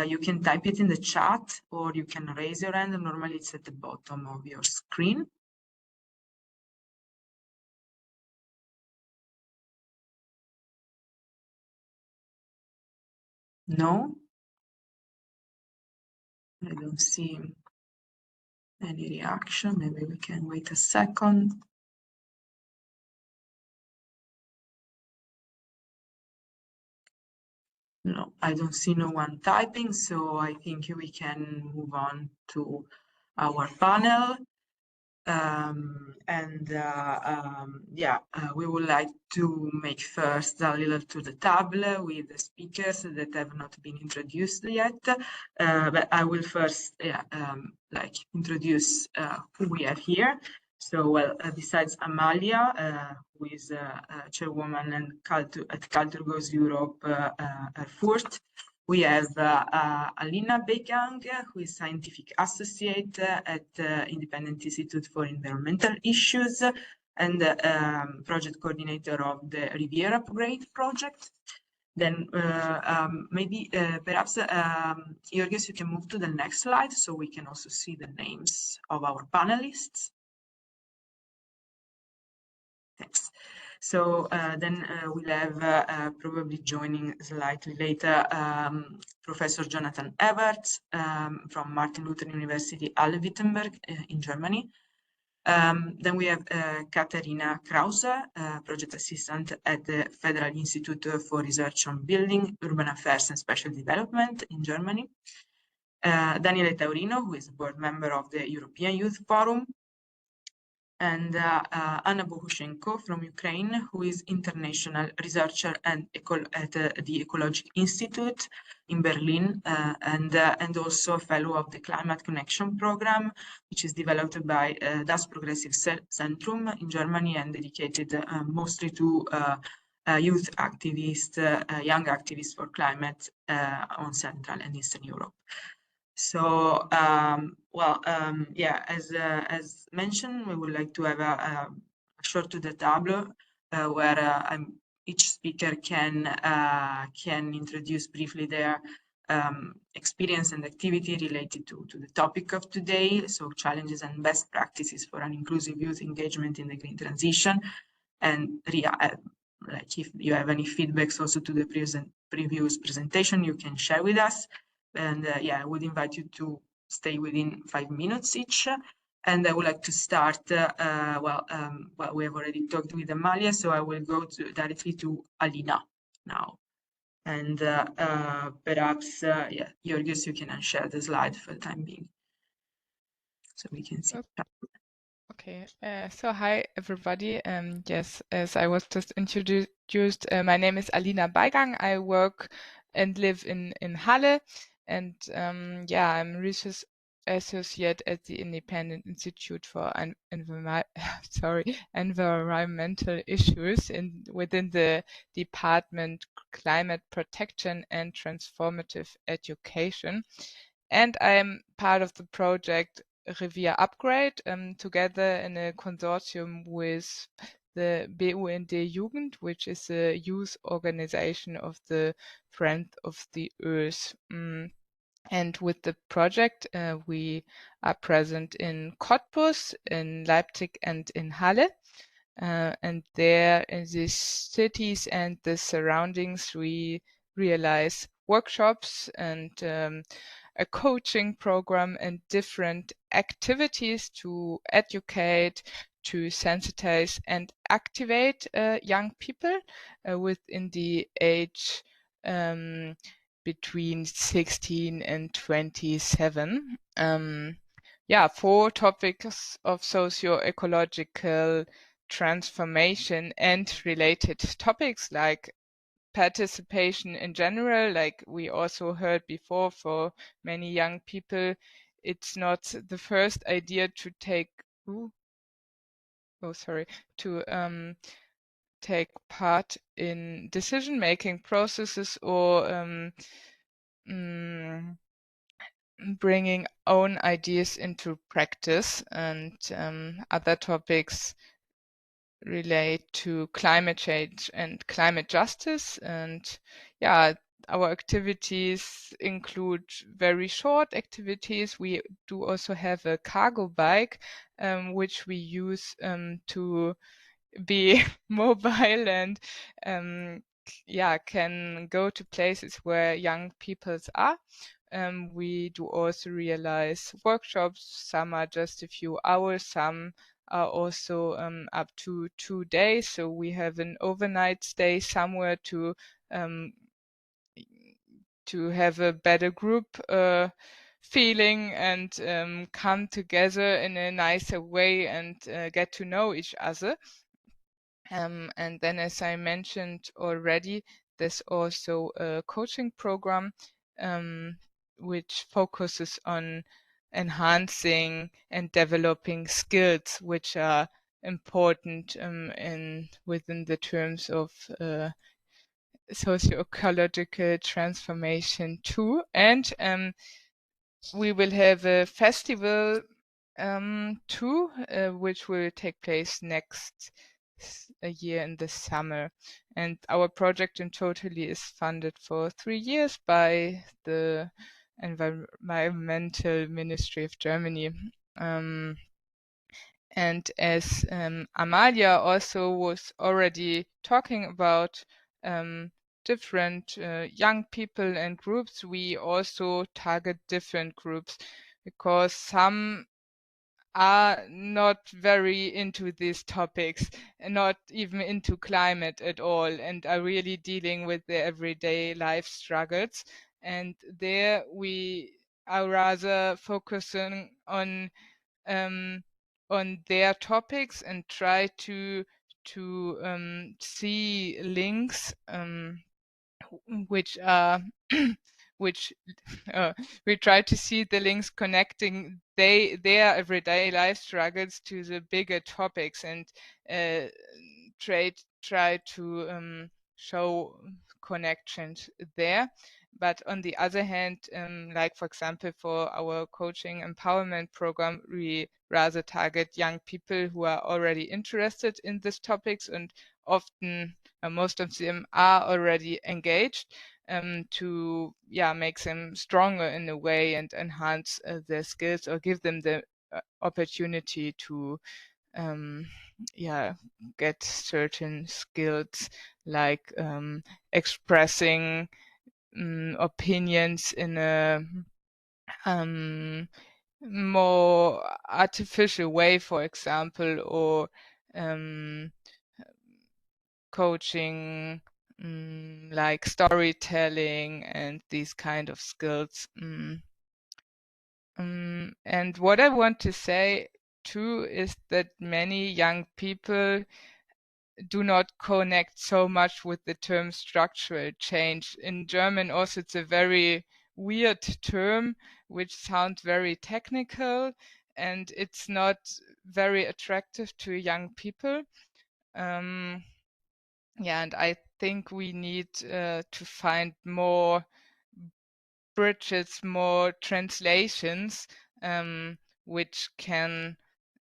You can type it in the chat or you can raise your hand. Normally it's at the bottom of your screen. No? I don't see any reaction. Maybe we can wait a second. No, I don't see no one typing, so I think we can move on to our panel. We would like to make first a little to the table with the speakers that have not been introduced yet. But I will first introduce who we have here. So, besides Amalia, who is chairwoman at Culture Goes Europe Erfurt, we have Alina Begang, who is scientific associate at Independent Institute for Environmental Issues and project coordinator of the Riviera Upgrade project. Then perhaps, Georgios, you can move to the next slide so we can also see the names of our panelists. Thanks. So then we'll have probably joining slightly later Professor Jonathan Everts from Martin Luther University Halle-Wittenberg in Germany. Then we have Katharina Krause, project assistant at the Federal Institute for Research on Building, Urban Affairs and Spatial Development in Germany. Daniele Taurino, who is a board member of the European Youth Forum. And Anna Bohushenko from Ukraine, who is international researcher and at the Ecologic Institute in Berlin, and also a fellow of the Climate Connection Program, which is developed by Das Progressive Zentrum in Germany and dedicated mostly to youth activists, young activists for climate on Central and Eastern Europe. So, as mentioned, we would like to have a short to the table where each speaker can introduce briefly their experience and activity related to the topic of today, so challenges and best practices for an inclusive youth engagement in the green transition. And like if you have any feedbacks also to the previous presentation, you can share with us. And I would invite you to stay within 5 minutes each. And I would like to start, we have already talked with Amalia, so I will go directly to Alina now. And perhaps, Georgios, you can unshare the slide for the time being. So we can see. Okay, so hi everybody. Yes, as I was just introduced, my name is Alina Beigang. I work and live in Halle. And I'm research associate at the Independent Institute for Environmental Issues within the Department Climate Protection and Transformative Education. And I'm part of the project Riviera Upgrade, together in a consortium with the BUND Jugend, which is a youth organization of the Friends of the Earth. And with the project, we are present in Cottbus, in Leipzig, and in Halle. And there in these cities and the surroundings, we realize workshops and a coaching program and different activities to educate, to sensitize and activate young people within the age between 16 and 27. 4 topics of socio-ecological transformation and related topics like participation in general, like we also heard before. For many young people, it's not the first idea to take take part in decision-making processes or bringing own ideas into practice, and other topics relate to climate change and climate justice. And yeah, our activities include very short activities. We do also have a cargo bike, which we use to be mobile and yeah, can go to places where young people are. We do also realize workshops. Some are just a few hours, some are also up to 2 days. So we have an overnight stay somewhere to have a better group feeling and come together in a nicer way and get to know each other. And then, as I mentioned already, there's also a coaching program which focuses on enhancing and developing skills which are important within the terms of socio-ecological transformation too. And we will have a festival too, which will take place next year in the summer. And our project in totally is funded for 3 years by the Environmental Ministry of Germany. And as Amalia also was already talking about different young people and groups, we also target different groups because some are not very into these topics, not even into climate at all, and are really dealing with their everyday life struggles. And there we are rather focusing on their topics and try to see links which are which we try to see the links connecting their everyday life struggles to the bigger topics, and try to show connections there. But on the other hand, like for example for our coaching empowerment program, we rather target young people who are already interested in these topics, and often most of them are already engaged, to make them stronger in a way and enhance their skills, or give them the opportunity to get certain skills like expressing opinions in a more artificial way, for example, or coaching like storytelling and these kind of skills. And what I want to say too is that many young people do not connect so much with the term structural change. In German also it's a very weird term which sounds very technical, and it's not very attractive to young people. And I think we need to find more bridges, more translations, which can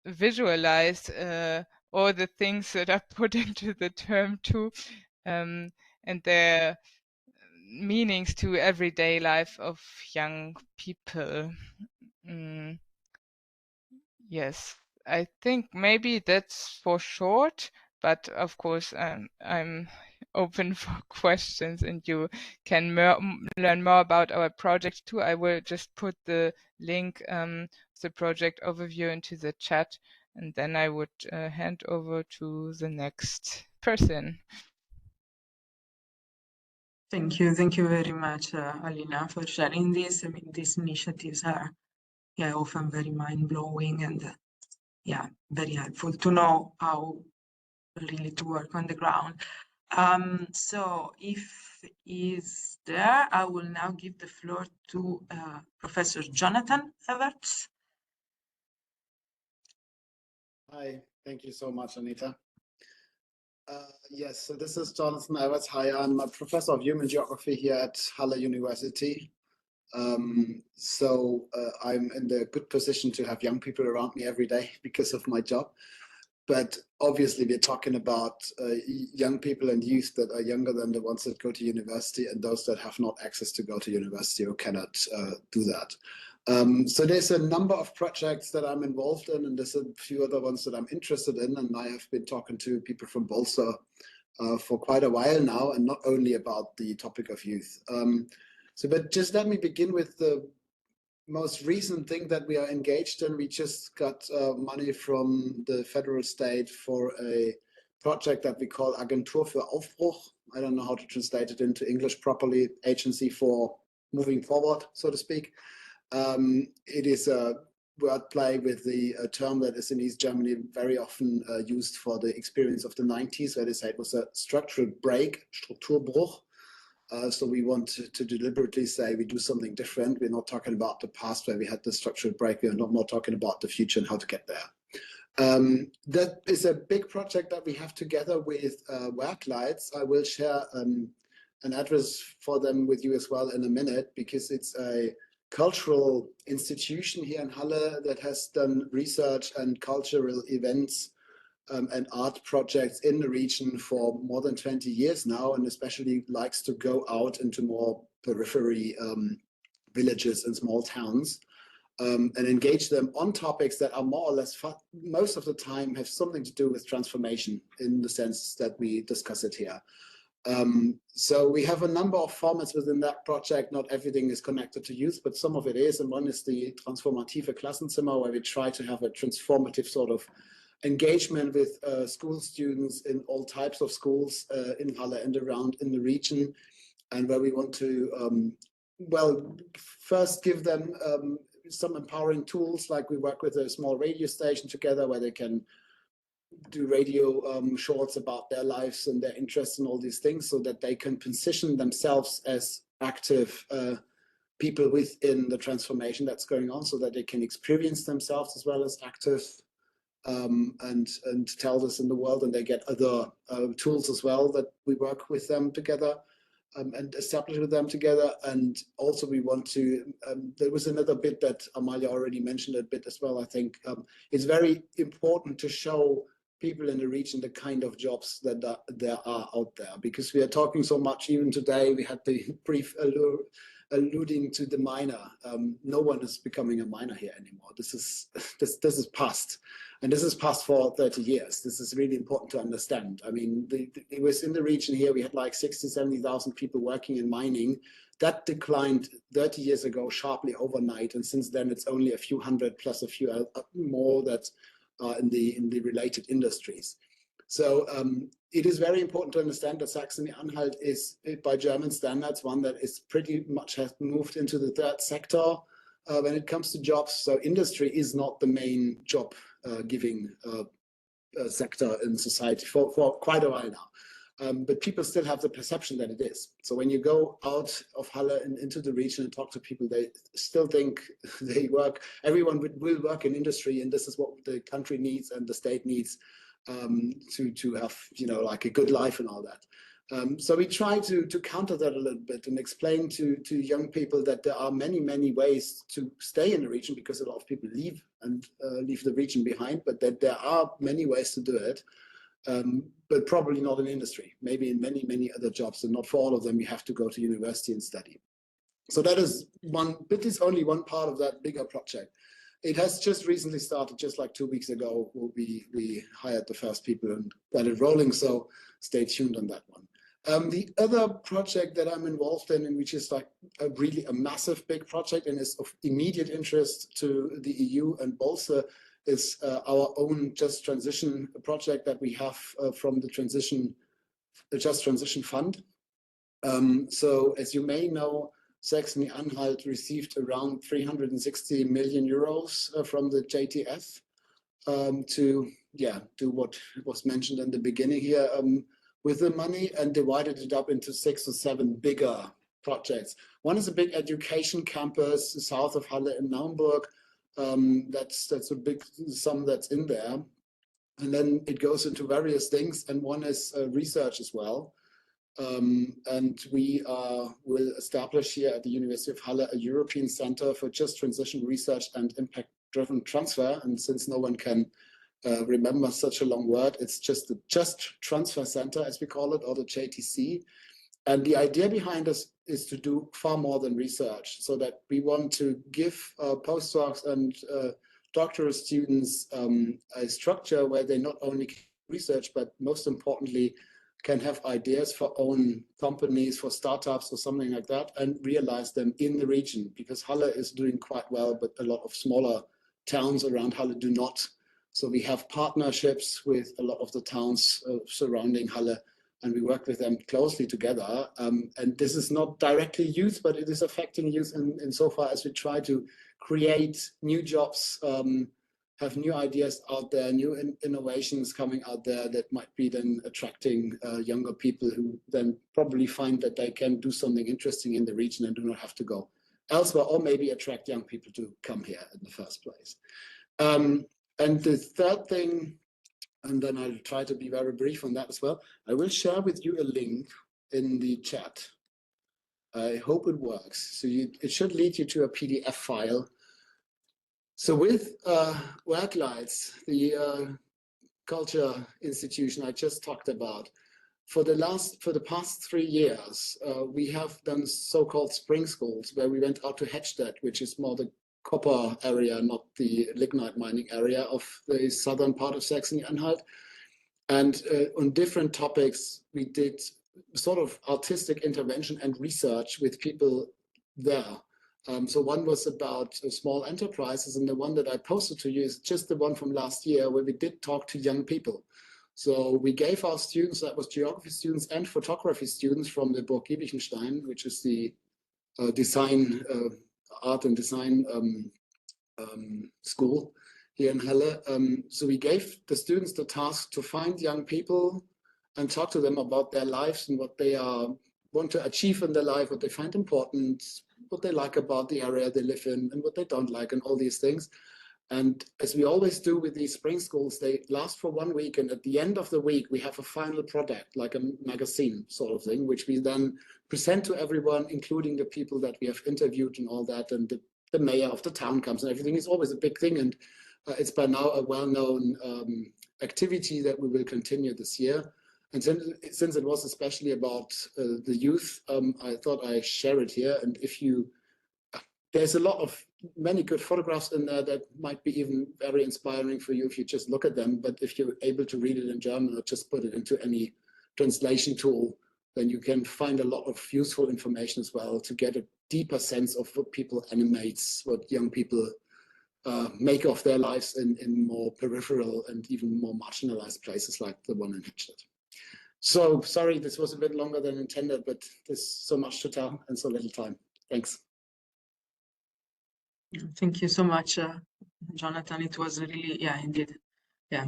visualize all the things that are put into the term too, and their meanings to everyday life of young people. Yes, I think maybe that's for short, but of course I'm open for questions, and you can learn more about our project too. I will just put the link, the project overview, into the chat, and then I would hand over to the next person. Thank you very much, Alina, for sharing this. I mean, these initiatives are often very mind-blowing and very helpful to know how really to work on the ground. So if is there, I will now give the floor to Professor Jonathan Everts. Hi, thank you so much, Anita. Yes, so this is Jonathan Everts. Hi, I'm a professor of human geography here at Halle University. I'm in the good position to have young people around me every day because of my job. But obviously, we're talking about young people and youth that are younger than the ones that go to university and those that have not access to go to university or cannot do that. So there's a number of projects that I'm involved in, and there's a few other ones that I'm interested in. And I have been talking to people from Bolster for quite a while now, and not only about the topic of youth. But just let me begin with the most recent thing that we are engaged in. We just got money from the federal state for a project that we call Agentur für Aufbruch. I don't know how to translate it into English properly. Agency for moving forward, so to speak. It is a wordplay with the term that is in East Germany very often used for the experience of the 90s, where they say it was a structural break, Strukturbruch. So we want to deliberately say we do something different. We're not talking about the past where we had the structural break. We're not more talking about the future and how to get there. That is a big project that we have together with Werkleitz. I will share an address for them with you as well in a minute, because it's a cultural institution here in Halle that has done research and cultural events and art projects in the region for more than 20 years now, and especially likes to go out into more periphery villages and small towns and engage them on topics that are more or less, most of the time, have something to do with transformation in the sense that we discuss it here. So we have a number of formats within that project. Not everything is connected to youth, but some of it is. And one is the transformative Klassenzimmer, where we try to have a transformative sort of engagement with school students in all types of schools in Halle and around in the region, and where we want to, first give them some empowering tools, like we work with a small radio station together where they can do radio shorts about their lives and their interests and all these things, so that they can position themselves as active people within the transformation that's going on, so that they can experience themselves as well as active and tell this in the world, and they get other tools as well that we work with them together and establish with them together. And also we want to, there was another bit that Amalia already mentioned a bit as well, I think. It's very important to show people in the region the kind of jobs that there are out there, because we are talking so much. Even today we had the brief alluding to the miner. No one is becoming a miner here anymore. This is past, and this is past for 30 years. This is really important to understand. I mean, it was in the region here, we had like 60, 70,000 people working in mining. That declined 30 years ago sharply overnight, and since then it's only a few hundred plus a few more that are in the related industries. So it is very important to understand that Saxony Anhalt is, by German standards, one that is pretty much has moved into the third sector when it comes to jobs. So industry is not the main job giving sector in society for quite a while now. But people still have the perception that it is. So when you go out of Halle and into the region and talk to people, they still think they work, everyone will work in industry, and this is what the country needs and the state needs to have, you know, like a good life and all that. So we try to counter that a little bit and explain to young people that there are many ways to stay in the region, because a lot of people leave the region behind, but that there are many ways to do it, but probably not in industry, maybe in many other jobs, and not for all of them you have to go to university and study. So that is one, but it's only one part of that bigger project. It has just recently started, just like 2 weeks ago. We hired the first people and got it rolling, so stay tuned on that one. The other project that I'm involved in, and which is like really a massive big project and is of immediate interest to the EU and Bolster, is our own Just Transition project that we have from the Just Transition Fund. So as you may know, Saxony Anhalt received around 360 million euros from the JTF to do what was mentioned in the beginning here with the money, and divided it up into 6 or 7 bigger projects. One is a big education campus south of Halle in Naumburg. That's a big sum that's in there. And then it goes into various things, and one is research as well. And we will establish here at the University of Halle a European Center for Just Transition Research and Impact-Driven Transfer. And since no one can remember such a long word, it's just the Just Transfer Center, as we call it, or the JTC. And the idea behind us is to do far more than research, so that we want to give postdocs and doctoral students a structure where they not only can research, but most importantly, can have ideas for own companies, for startups or something like that, and realize them in the region, because Halle is doing quite well, but a lot of smaller towns around Halle do not. So we have partnerships with a lot of the towns surrounding Halle, and we work with them closely together. And this is not directly youth, but it is affecting youth in so far as we try to create new jobs, have new ideas out there, new innovations coming out there that might be then attracting younger people who then probably find that they can do something interesting in the region and do not have to go elsewhere, or maybe attract young people to come here in the first place. And the third thing, and then I'll try to be very brief on that as well, I will share with you a link in the chat. I hope it works. So it should lead you to a PDF file. So with Worklights, the culture institution I just talked about, for the past 3 years, we have done so-called spring schools, where we went out to Hedstedt, which is more the copper area, not the lignite mining area of the southern part of Saxony Anhalt. And on different topics, we did sort of artistic intervention and research with people there. So one was about small enterprises, and the one that I posted to you is just the one from last year, where we did talk to young people. So we gave our students, that was geography students and photography students from the Burg Giebichenstein, which is the design, art and design school here in Halle. So we gave the students the task to find young people and talk to them about their lives and what they want to achieve in their life, what they find important, what they like about the area they live in, and what they don't like, and all these things. And as we always do with these spring schools, they last for 1 week, and at the end of the week, we have a final product, like a magazine sort of thing, which we then present to everyone, including the people that we have interviewed and all that, and the mayor of the town comes, and everything is always a big thing. And it's by now a well-known activity that we will continue this year. And since it was especially about the youth, I thought I share it here. And if you, there's a lot of many good photographs in there that might be even very inspiring for you if you just look at them. But if you're able to read it in German or just put it into any translation tool, then you can find a lot of useful information as well to get a deeper sense of what people animates, what young people make of their lives in more peripheral and even more marginalized places like the one in Hedstedt. So sorry, this was a bit longer than intended, but there's so much to tell and so little time. Thanks. Thank you so much, Jonathan. It was really, yeah, indeed. Yeah,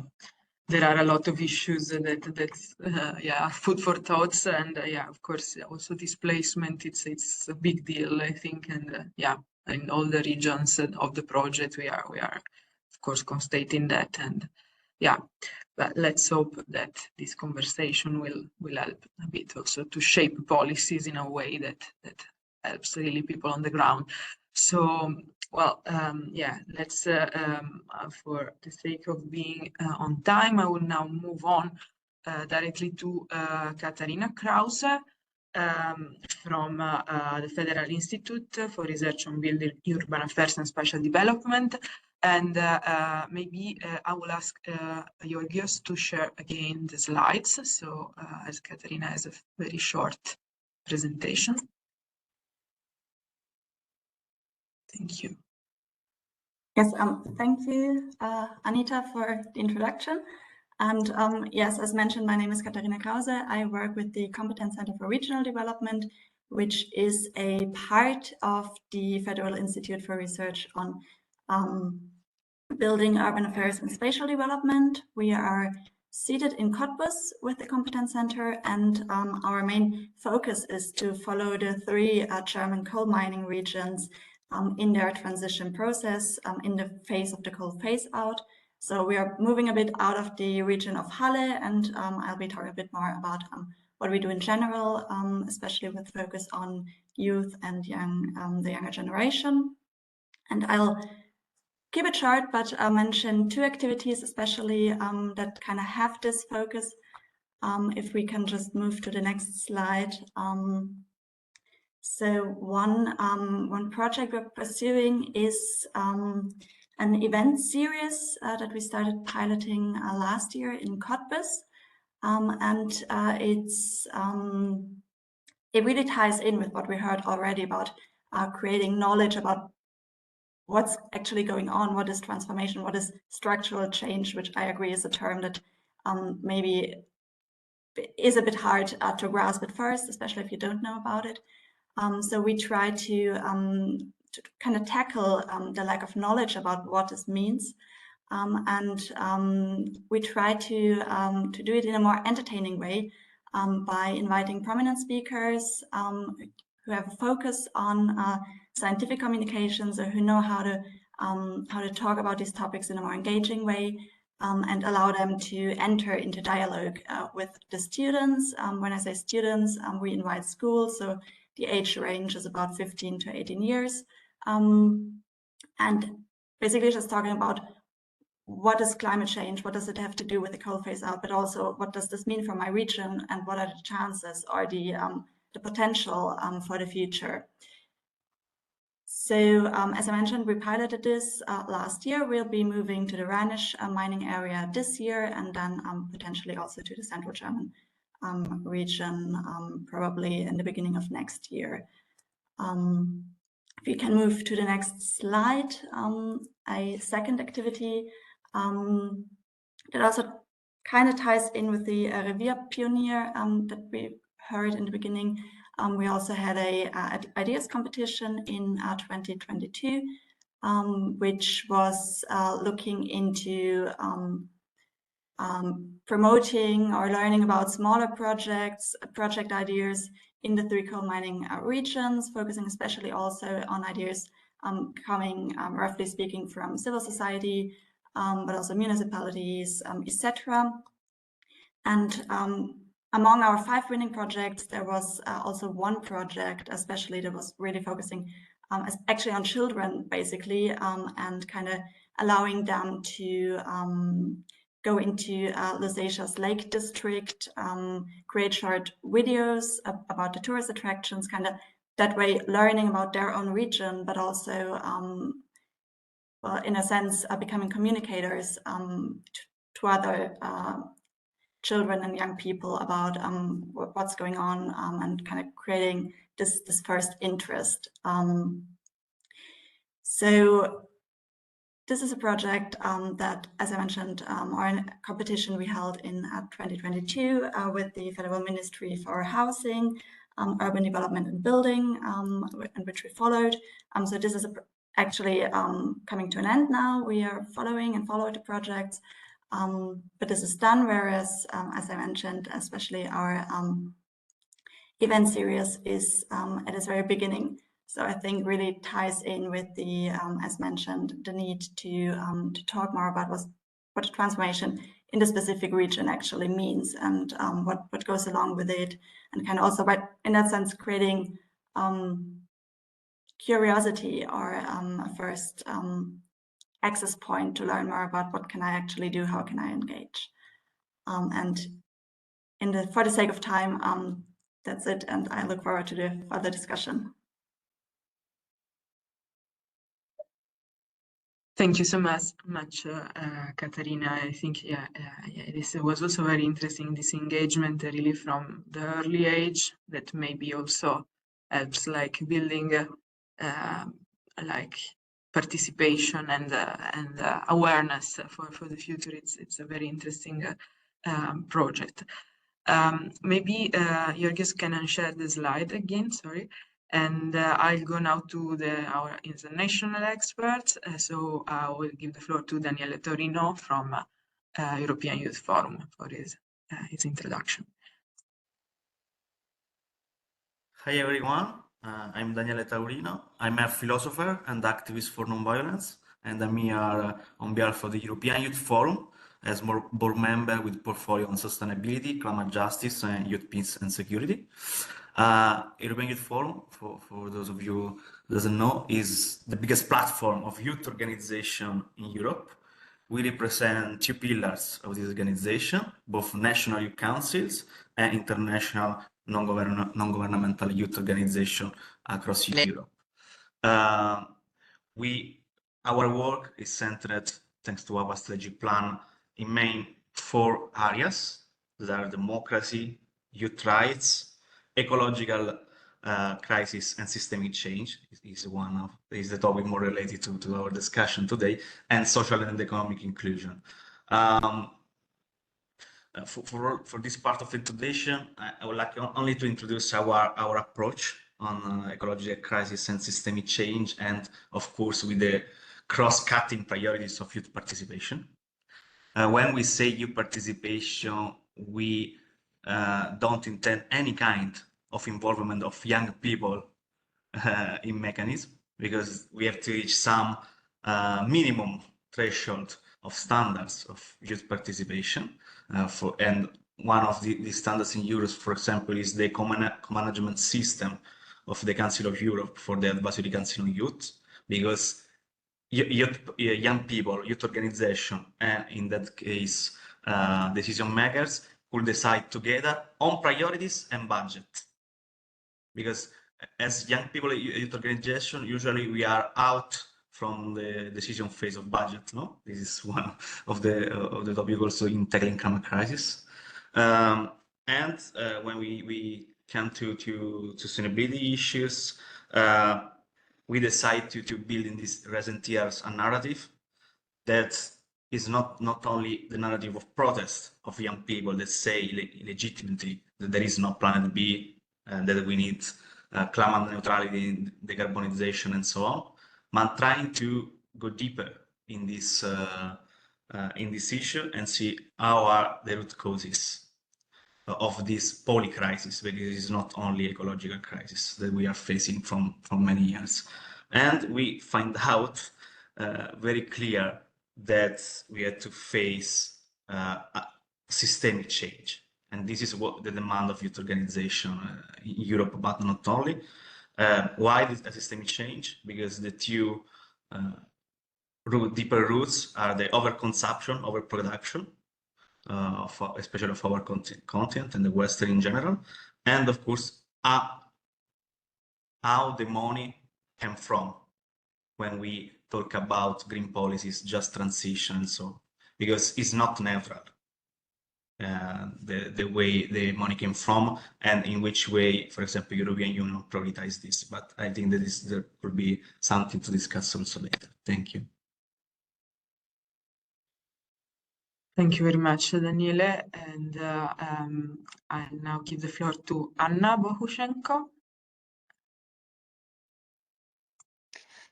there are a lot of issues that's yeah, food for thoughts, and yeah, of course, also displacement. It's a big deal, I think, and yeah, in all the regions of the project, we are of course constating that, and yeah. But let's hope that this conversation will help a bit also to shape policies in a way that helps really people on the ground. So, well, yeah, let's, for the sake of being on time, I will now move on directly to Katharina Krause from the Federal Institute for Research on Building, Urban Affairs and Spatial Development. And maybe I will ask Georgios to share again the slides. So as Katharina has a very short presentation. Thank you. Yes, thank you, Anita, for the introduction. And yes, as mentioned, my name is Katharina Krause. I work with the Competence Center for Regional Development, which is a part of the Federal Institute for Research on Building, Urban Affairs and Spatial Development. We are seated in Cottbus with the Competence Center, and our main focus is to follow the 3 German coal mining regions in their transition process in the phase of the coal phase out. So we are moving a bit out of the region of Halle, and I'll be talking a bit more about what we do in general, especially with focus on youth and the younger generation. And I'll keep it short, but I'll mention two activities especially that kind of have this focus. If we can just move to the next slide. So one project we're pursuing is an event series that we started piloting last year in Cottbus. It really ties in with what we heard already about creating knowledge about what's actually going on, what is transformation, what is structural change, which I agree is a term that maybe is a bit hard to grasp at first, especially if you don't know about it. So we try to kind of tackle the lack of knowledge about what this means. We try to do it in a more entertaining way by inviting prominent speakers who have a focus on scientific communications or who know how to talk about these topics in a more engaging way, and allow them to enter into dialogue with the students. When I say students, we invite schools, so the age range is about 15 to 18 years. And basically just talking about what is climate change, what does it have to do with the coal phase out, but also what does this mean for my region and what are the chances or the potential for the future. So as I mentioned, we piloted this last year. We'll be moving to the Rhenish mining area this year, and then potentially also to the Central German region, probably in the beginning of next year. If we can move to the next slide, a second activity that also kind of ties in with the Revier Pionier that we heard in the beginning. We also had a ideas competition in 2022, which was looking into promoting or learning about smaller projects, project ideas in the three coal mining regions, focusing especially also on ideas coming, roughly speaking, from civil society, but also municipalities, etc. And among our 5 winning projects, there was also one project, especially that was really focusing actually on children, basically, and kind of allowing them to go into Lusatia's Lake District, create short videos about the tourist attractions, kind of that way learning about their own region, but also, well, in a sense, becoming communicators to other children and young people about what's going on, and kind of creating this first interest. So this is a project that, as I mentioned, or a competition we held in 2022 with the Federal Ministry for Housing, Urban Development and Building, in which we followed. So this is actually coming to an end now. We are following the projects. But this is done, whereas, as I mentioned, especially our event series is at its very beginning. So I think really ties in with the, as mentioned, the need to talk more about what transformation in the specific region actually means, and what goes along with it, and kind of also, by, in that sense, creating curiosity or a first access point to learn more about what can I actually do, how can I engage. And for the sake of time, that's it, and I look forward to the further discussion. Thank you so much, Katarina. I think this was also very interesting, this engagement really from the early age, that maybe also helps like building like participation and awareness for the future. It's a very interesting project. Maybe Jörgis can share the slide again, sorry. And I'll go now to our international experts. So I will give the floor to Daniele Taurino from European Youth Forum for his introduction. Hi everyone, I'm Daniele Taurino. I'm a philosopher and activist for nonviolence, and I'm here on behalf of the European Youth Forum as board member with portfolio on sustainability, climate justice, and youth peace and security. European Youth Forum, for those of you who doesn't know, is the biggest platform of youth organization in Europe. We represent two pillars of this organization, both national youth councils and international non-governmental youth organization across Europe. Our work is centered, thanks to our strategic plan, in main 4 areas. These are democracy, youth rights, ecological crisis, and systemic change is the topic more related to our discussion today, and social and economic inclusion. For this part of the introduction, I would like only to introduce our approach on ecological crisis and systemic change, and of course with the cross-cutting priorities of youth participation. When we say youth participation, we don't intend any kind of involvement of young people in mechanism, because we have to reach some minimum threshold of standards of youth participation. And one of the standards in Europe, for example, is the co-management system of the Council of Europe for the Advisory Council on Youth, because young people, youth organization, and in that case, decision makers could decide together on priorities and budget. Because as young people, youth organization, usually we are out from the decision phase of budget. No, this is one of the topic also in tackling climate crisis. And when we come to sustainability issues, we decide to build in these recent years a narrative that is not only the narrative of protest of young people that say legitimately that there is no planet B and that we need climate neutrality, decarbonization, and so on, but trying to go deeper in this issue and see how are the root causes of this poly crisis, because it's not only ecological crisis that we are facing from many years. And we find out very clear that we had to face a systemic change. And this is what the demand of youth organization in Europe, but not only. Why this systemic change? Because the two deeper roots are the overconsumption, overproduction, especially of our continent and the Western in general, and of course, how the money came from when we talk about green policies, just transition, and so, because it's not neutral. The way the money came from and in which way, for example, European Union prioritize this. But I think that there could be something to discuss also later. Thank you. Thank you very much, Daniele. And I'll now give the floor to Anna Bohushenko.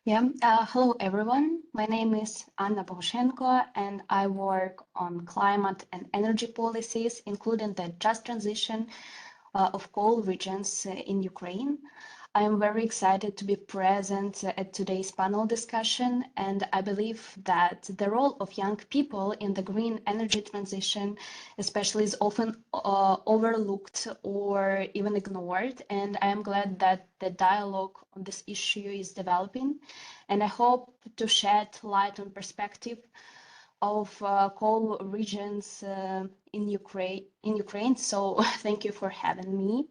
Yeah, hello everyone. My name is Anna Bohushenko, and I work on climate and energy policies, including the just transition of coal regions in Ukraine. I am very excited to be present at today's panel discussion, and I believe that the role of young people in the green energy transition especially is often overlooked or even ignored, and I am glad that the dialogue on this issue is developing, and I hope to shed light on perspective of coal regions in Ukraine. So thank you for having me.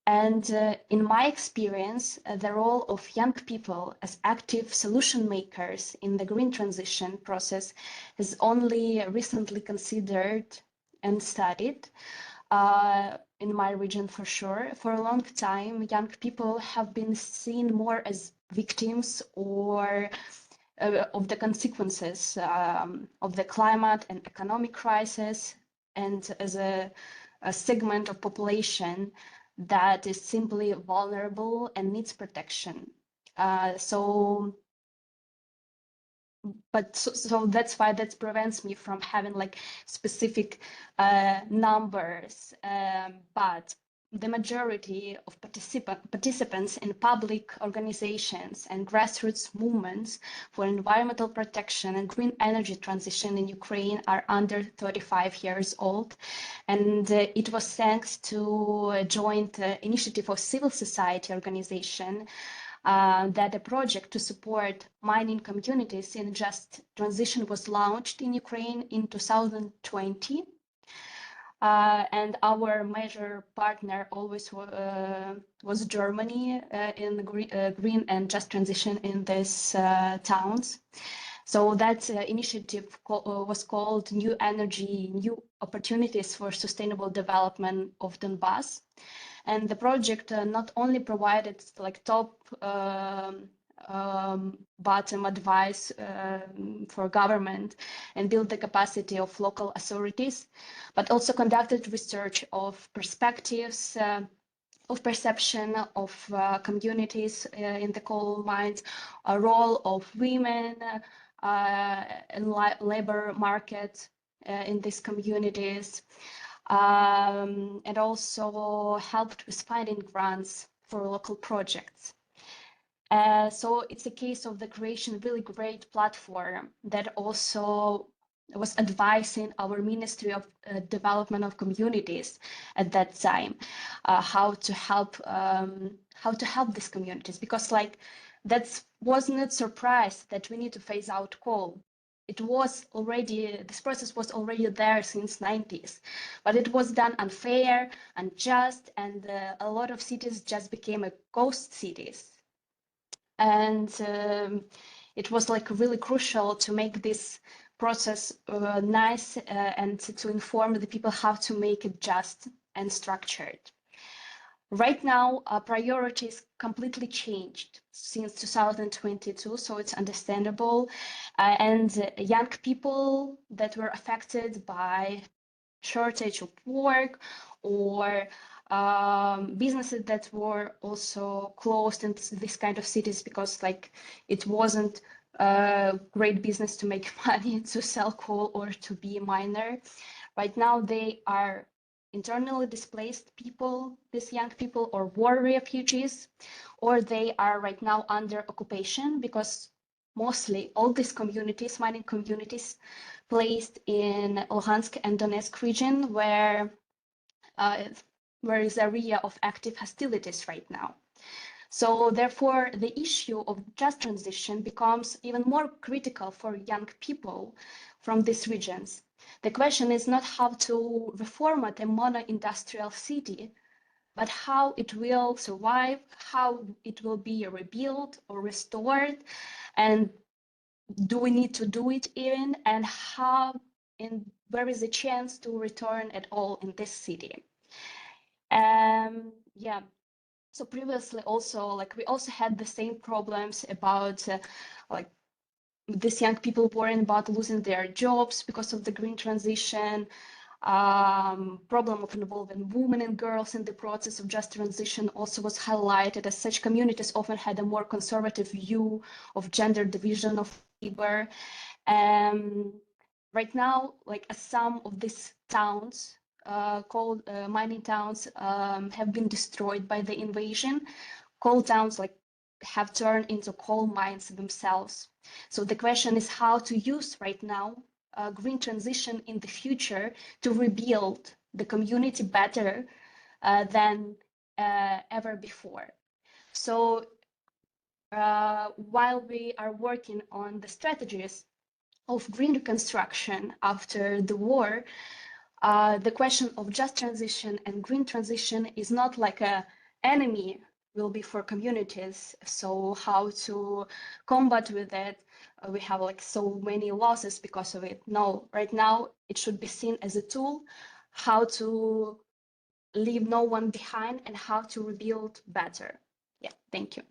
And in my experience, the role of young people as active solution makers in the green transition process is only recently considered and studied in my region for sure. For a long time, young people have been seen more as victims or of the consequences of the climate and economic crisis, and as a segment of population that is simply vulnerable and needs protection. So that's why that prevents me from having like specific numbers. But the majority of participants in public organizations and grassroots movements for environmental protection and green energy transition in Ukraine are under 35 years old. And it was thanks to a joint initiative of civil society organization that a project to support mining communities in just transition was launched in Ukraine in 2020. And our major partner always was Germany in green and just transition in these towns. So that initiative was called New Energy, New Opportunities for Sustainable Development of Donbass. And the project not only provided like top bottom advice for government and build the capacity of local authorities, but also conducted research of perspectives, of perception of communities in the coal mines, a role of women in labor market in these communities, and also helped with finding grants for local projects. So it's a case of the creation of really great platform that also was advising our Ministry of Development of Communities at that time, how to help these communities, because like that wasn't a surprise that we need to phase out coal. It was already, this process was already there since 90s, but it was done unfair, unjust, and a lot of cities just became a ghost cities. And it was like really crucial to make this process nice and to inform the people how to make it just and structured. Right now, our priorities completely changed since 2022, so it's understandable. And young people that were affected by shortage of work or businesses that were also closed in this kind of cities because like it wasn't a great business to make money to sell coal or to be a miner. Right now they are internally displaced people, these young people, or war refugees, or they are right now under occupation because mostly all these communities, mining communities, placed in Luhansk and Donetsk region where is area of active hostilities right now. So therefore, the issue of just transition becomes even more critical for young people from these regions. The question is not how to reformat a mono-industrial city, but how it will survive, how it will be rebuilt or restored, and do we need to do it even, and how and where is the chance to return at all in this city. Yeah, so previously also like we also had the same problems about like these young people worrying about losing their jobs because of the green transition, problem of involving women and girls in the process of just transition also was highlighted, as such communities often had a more conservative view of gender division of labor. Right now, like some of these towns, coal mining towns, have been destroyed by the invasion. Coal towns like have turned into coal mines themselves. So the question is how to use right now green transition in the future to rebuild the community better than ever before. So while we are working on the strategies of green reconstruction after the war, the question of just transition and green transition is not like a enemy will be for communities. So how to combat with it? We have like so many losses because of it. No, right now it should be seen as a tool, how to leave no one behind and how to rebuild better. Yeah, thank you.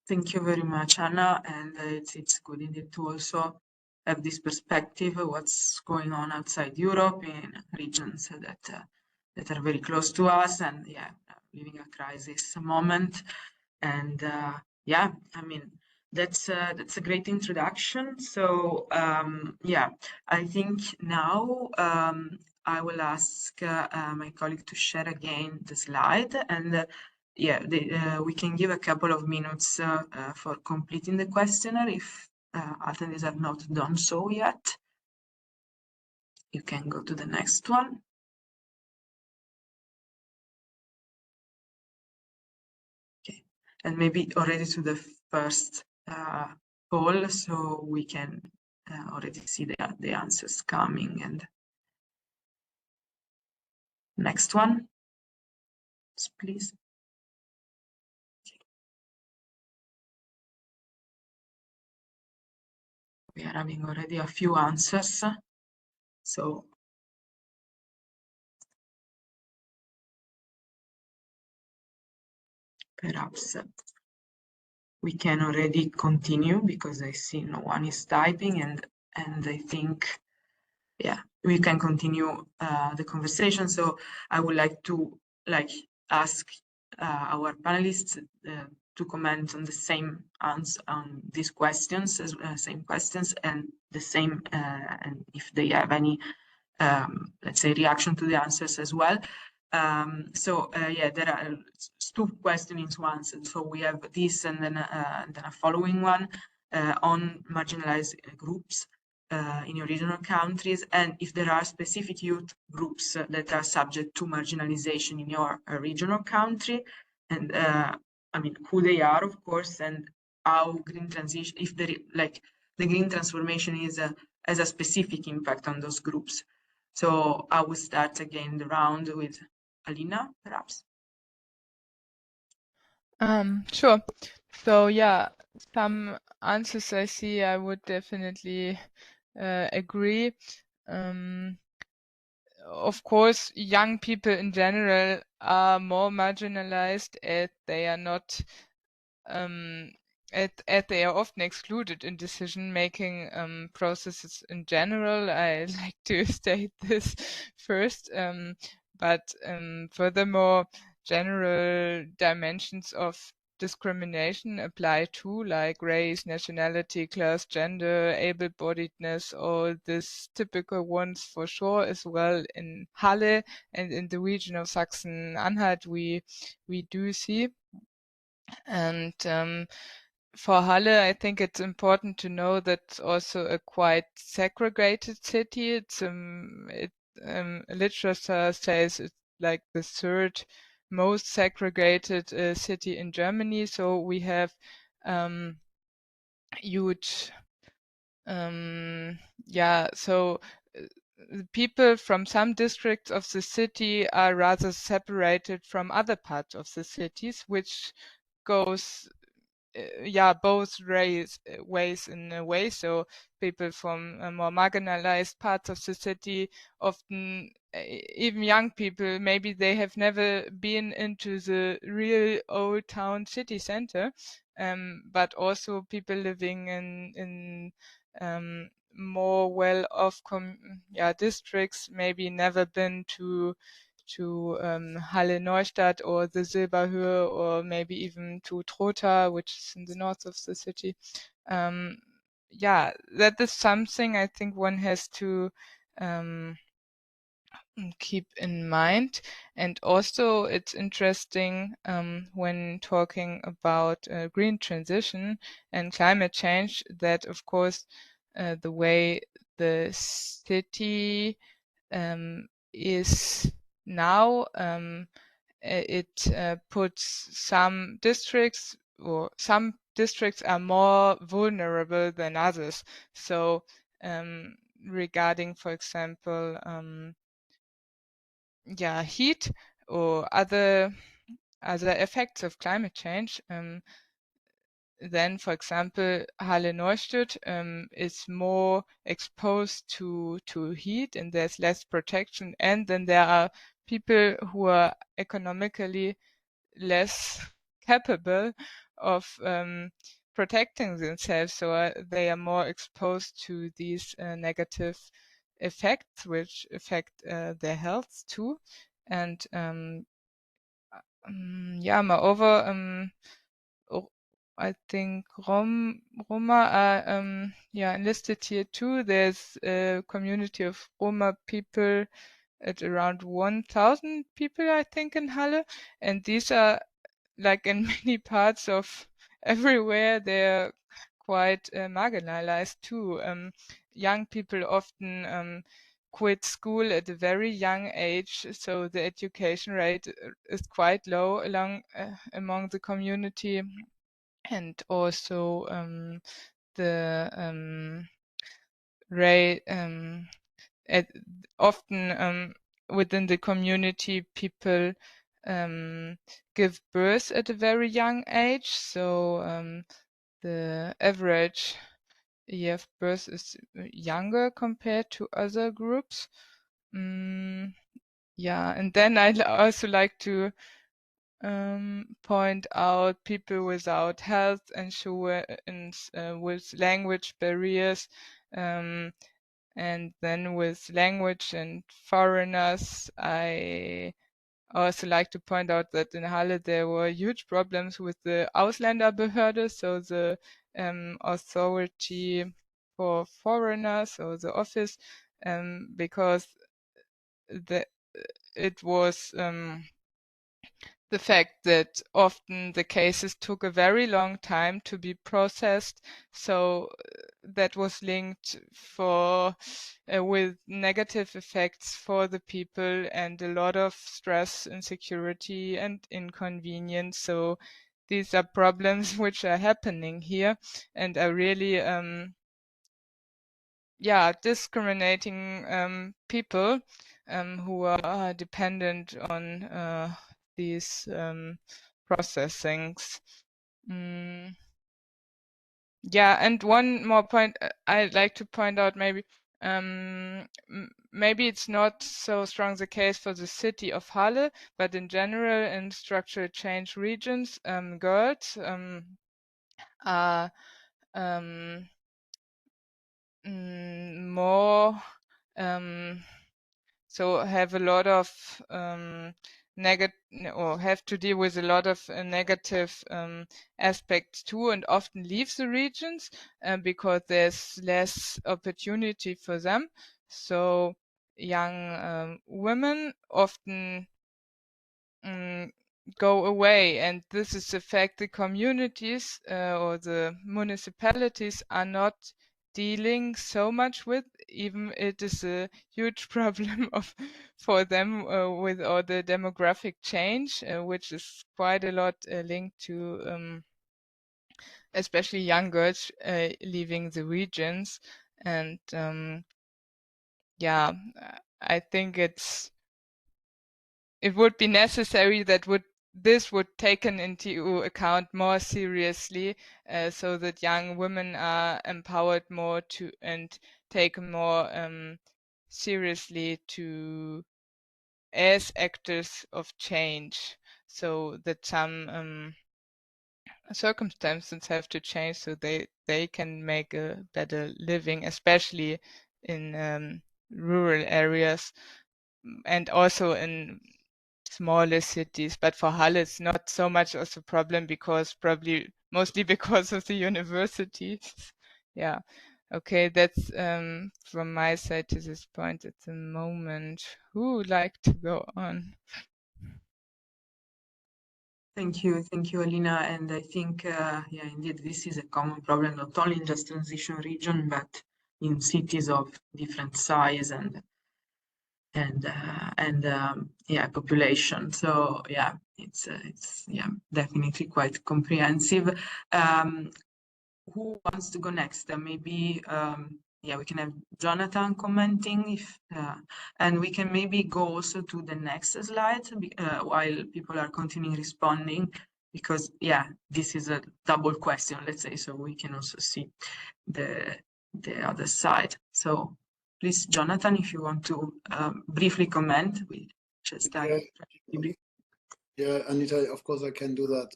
Thank you very much, Anna. And it's good indeed to also have this perspective of what's going on outside Europe in regions that are very close to us and living a crisis moment. And yeah, I mean, that's a great introduction. So yeah, I think now I will ask my colleague to share again the slide, and yeah, we can give a couple of minutes for completing the questionnaire if attendees have not done so yet. You can go to the next one. Okay, and maybe already to the first poll, so we can already see the answers coming. And next one, please. Okay. We are having already a few answers, so perhaps we can already continue because I see no one is typing, and I think, yeah, we can continue the conversation. So I would like to ask our panelists to comment on the same answer on these questions, same questions, and the same, and if they have any, let's say, reaction to the answers as well. So yeah, there are two questions to answer. So we have this, and then a following one on marginalized groups in your regional countries, and if there are specific youth groups that are subject to marginalization in your regional country, and I mean who they are, of course, and how green transition, if there the green transformation is has a specific impact on those groups. So I will start again the round with Alina, perhaps. Sure. So yeah, some answers I see, I would definitely agree. Of course, young people in general are more marginalized as they are not as they are often excluded in decision-making processes in general. I like to state this first, but furthermore, general dimensions of discrimination apply too, like race, nationality, class, gender, able-bodiedness, all these typical ones for sure as well in Halle and in the region of Saxony Anhalt we do see. And for Halle, I think it's important to know that it's also a quite segregated city. It's literature says it's like the third most segregated city in Germany. So we have huge, yeah. So the people from some districts of the city are rather separated from other parts of the cities, which goes yeah, both ways in a way. So people from more marginalized parts of the city, often even young people, maybe they have never been into the real old town city center, but also people living in more well-off districts, maybe never been to Halle Neustadt or the Silberhöhe, or maybe even to Trotha, which is in the north of the city. Yeah, that is something I think one has to keep in mind. And also it's interesting when talking about green transition and climate change that, of course, the way the city is now, it puts some districts, or some districts are more vulnerable than others. So regarding, for example, yeah, heat or other effects of climate change, then, for example, Halle Neustadt is more exposed to heat, and there's less protection. And then there are people who are economically less capable of protecting themselves, so they are more exposed to these negative effects, which affect their health too. And yeah, moreover, I think Roma are enlisted here too. There's a community of Roma people at around 1,000 people, I think, in Halle, and these are, like in many parts of everywhere, they're quite marginalized too. Young people often quit school at a very young age, so the education rate is quite low among the community, and also the rate often within the community people give birth at a very young age, so the average year of birth is younger compared to other groups. Yeah, and then I'd also like to point out people without health insurance, with language barriers, and then with language and foreigners. I also like to point out that in Halle there were huge problems with the Ausländerbehörde, so the authority for foreigners, or the office, because it was the fact that often the cases took a very long time to be processed, so that was linked with negative effects for the people, and a lot of stress, insecurity, and inconvenience. So these are problems which are happening here and are really discriminating people who are dependent on these processings. Yeah, and one more point I'd like to point out, maybe it's not so strong the case for the city of Halle, but in general in structural change regions, girls are more so have a lot of negative, or have to deal with a lot of negative aspects too, and often leave the regions because there's less opportunity for them. So young women often go away, and this is the fact the communities or the municipalities are not dealing so much with, even it is a huge problem for them with all the demographic change, which is quite a lot linked to especially young girls leaving the regions. And I think it would be necessary that this would taken into account more seriously, so that young women are empowered more to and take more seriously to as actors of change, so that some circumstances have to change so they can make a better living, especially in rural areas and also in smaller cities. But for Halle it's not so much of a problem, because mostly because of the universities. Yeah, okay, that's from my side to this point at the moment. Who would like to go on? Thank you, Alina. And I think, indeed, this is a common problem, not only in just transition region, but in cities of different size and population. So it's definitely quite comprehensive. Who wants to go next? Maybe we can have Jonathan commenting, and we can maybe go also to the next slide while people are continuing responding, because this is a double question, let's say, so we can also see the other side. So please, Jonathan, if you want to briefly comment, we just start. Yeah, Anita, of course I can do that.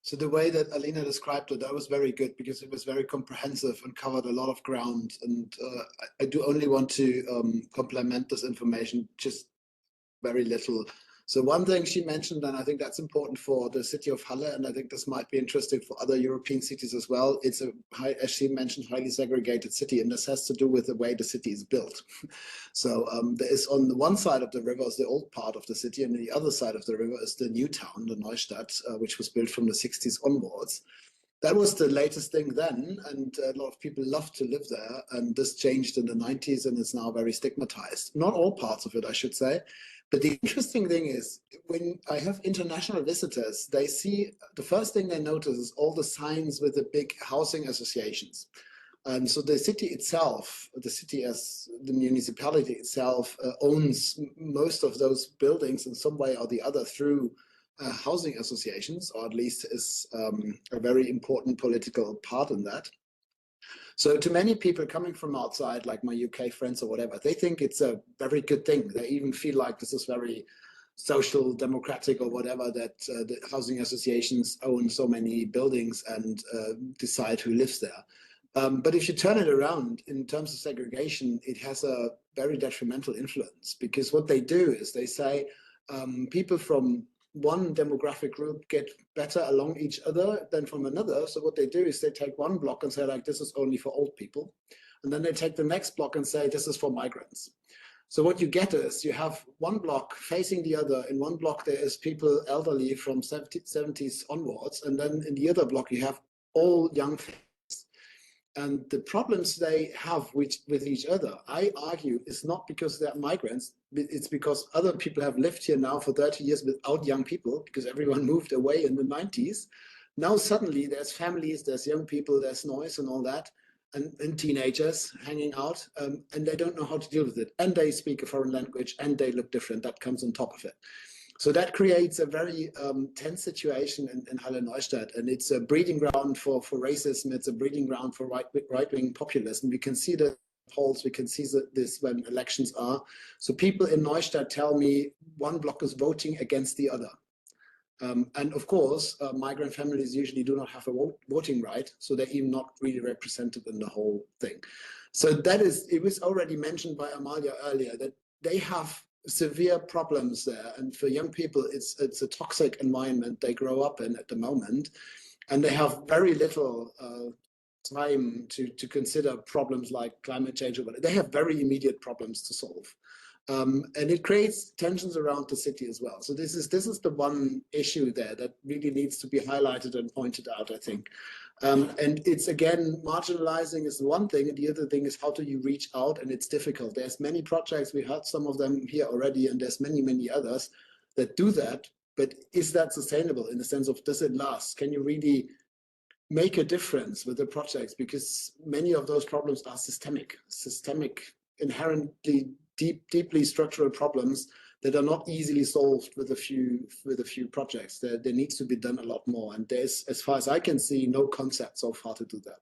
So the way that Alina described it, that was very good, because it was very comprehensive and covered a lot of ground. And I do only want to complement this information, just very little. So one thing she mentioned, and I think that's important for the city of Halle, and I think this might be interesting for other European cities as well. It's a, as she mentioned, highly segregated city, and this has to do with the way the city is built. So there is on the one side of the river is the old part of the city, and the other side of the river is the new town, the Neustadt, which was built from the 60s onwards. That was the latest thing then, and a lot of people loved to live there, and this changed in the 90s and is now very stigmatized. Not all parts of it, I should say. But the interesting thing is, when I have international visitors, they see, the first thing they notice is all the signs with the big housing associations. And so the city itself, the city as the municipality itself owns most of those buildings in some way or the other through housing associations, or at least is a very important political part in that. So to many people coming from outside, like my UK friends or whatever, they think it's a very good thing. They even feel like this is very social, democratic or whatever, that the housing associations own so many buildings and decide who lives there. But if you turn it around in terms of segregation, it has a very detrimental influence, because what they do is they say people from one demographic group get better along each other than from another. So what they do is they take one block and say, like, this is only for old people. And then they take the next block and say, this is for migrants. So what you get is you have one block facing the other. In one block, there is people elderly from 70s onwards. And then in the other block, you have all young families. And the problems they have with each other, I argue, is not because they're migrants. It's because other people have lived here now for 30 years without young people, because everyone moved away in the 90s. Now suddenly there's families, there's young people, there's noise and all that, and teenagers hanging out, and they don't know how to deal with it. And they speak a foreign language and they look different. That comes on top of it. So that creates a very tense situation in Halle Neustadt, and it's a breeding ground for racism. It's a breeding ground for right-wing populism. We can see the polls, we can see this when elections are. So people in Neustadt tell me one bloc is voting against the other. And of course, migrant families usually do not have a voting right, so they're even not really represented in the whole thing. So that is, it was already mentioned by Amalia earlier, that they have severe problems there, and for young people it's a toxic environment they grow up in at the moment, and they have very little time to consider problems like climate change or whatever. They have very immediate problems to solve, and it creates tensions around the city as well. So this is the one issue there that really needs to be highlighted and pointed out, I think. And it's, again, marginalizing is one thing, and the other thing is how do you reach out, and it's difficult. There's many projects, we heard some of them here already, and there's many others that do that, but is that sustainable in the sense of, does it last? Can you really make a difference with the projects? Because many of those problems are systemic, inherently deeply structural problems that are not easily solved with a few projects. There needs to be done a lot more, and there's, as far as I can see, no concept so far to do that.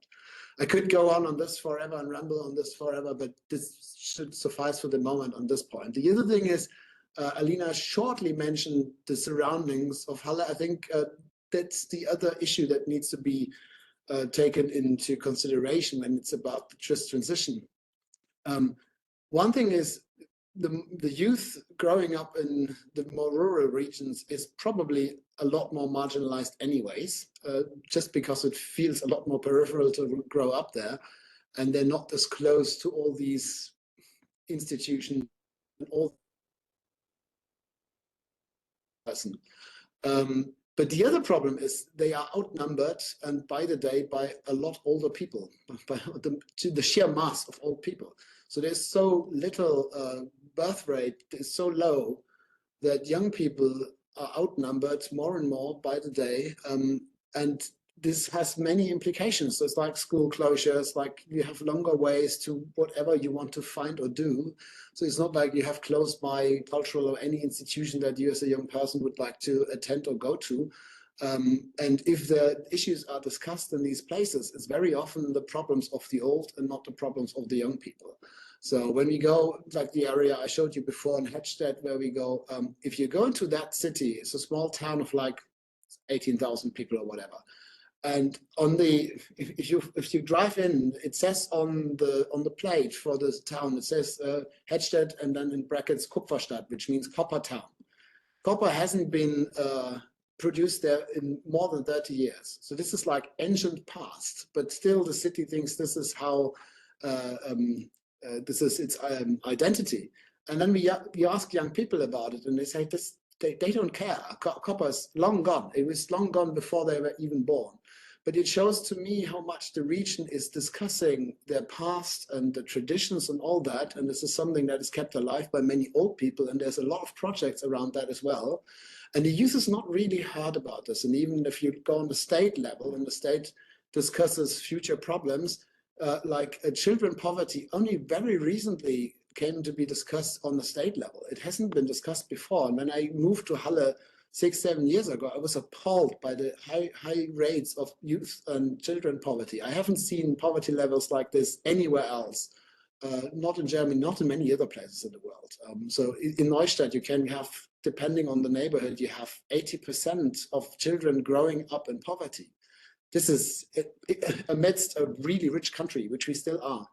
I could go on this forever and ramble on this forever, but this should suffice for the moment on this point. The other thing is, Alina shortly mentioned the surroundings of Halle. I think that's the other issue that needs to be taken into consideration when it's about the just transition. One thing is, the youth growing up in the more rural regions is probably a lot more marginalized anyways, just because it feels a lot more peripheral to grow up there, and they're not as close to all these institutions and all person. But the other problem is they are outnumbered, and by the day, by a lot older people, by the sheer mass of old people. So there's so little birth rate is so low that young people are outnumbered more and more by the day, and this has many implications. So it's like school closures, like you have longer ways to whatever you want to find or do. So it's not like you have close by cultural or any institution that you as a young person would like to attend or go to. And if the issues are discussed in these places, it's very often the problems of the old and not the problems of the young people. So when we go, like the area I showed you before in Hedstedt, where we go, if you go into that city, it's a small town of like 18,000 people or whatever. And on the, if you drive in, it says on the plate for the town, it says Hedstedt and then in brackets Kupferstadt, which means copper town. copper hasn't been produced there in more than 30 years. So this is like ancient past, but still the city thinks this is how, this is its identity. And then we ask young people about it and they say this, they don't care. Copper is long gone. It was long gone before they were even born. But it shows to me how much the region is discussing their past and the traditions and all that. And this is something that is kept alive by many old people. And there's a lot of projects around that as well. And the youth is not really heard about this. And even if you go on the state level and the state discusses future problems, like children poverty only very recently came to be discussed on the state level. It hasn't been discussed before. And when I moved to Halle 6-7 years ago, I was appalled by the high rates of youth and children poverty. I haven't seen poverty levels like this anywhere else. Not in Germany, not in many other places in the world. So in Neustadt, you can have, depending on the neighborhood, you have 80% of children growing up in poverty. This is amidst a really rich country, which we still are.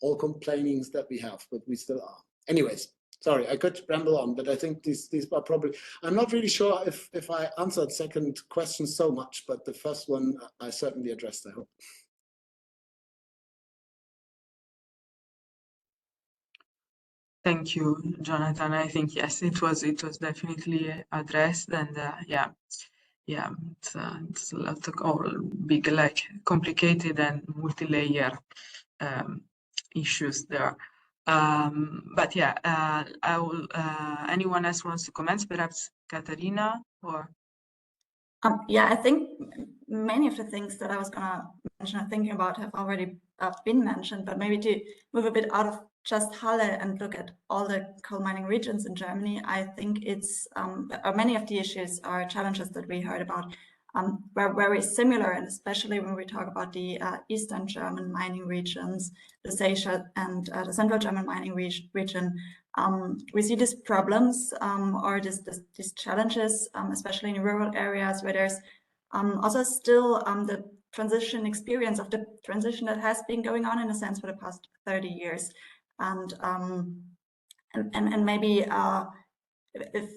All complainings that we have, but we still are. Anyways, sorry, I could ramble on, but I think these are probably, I'm not really sure if I answered second question so much, but the first one I certainly addressed, I hope. Thank you, Jonathan. I think yes, it was definitely addressed, and yeah, it's a lot of all big, like complicated and multi-layer issues there. But yeah, I will. Anyone else wants to comment? Perhaps Katarina or? Yeah, I think many of the things that I was gonna mention, thinking about, have already been mentioned. But maybe to move a bit out of just Halle and look at all the coal mining regions in Germany, I think it's many of the issues or challenges that we heard about were very similar, and especially when we talk about the Eastern German mining regions, the Alsatia and the Central German mining region. We see these problems or these challenges, especially in rural areas where there's also still the transition experience of the transition that has been going on in a sense for the past 30 years. And maybe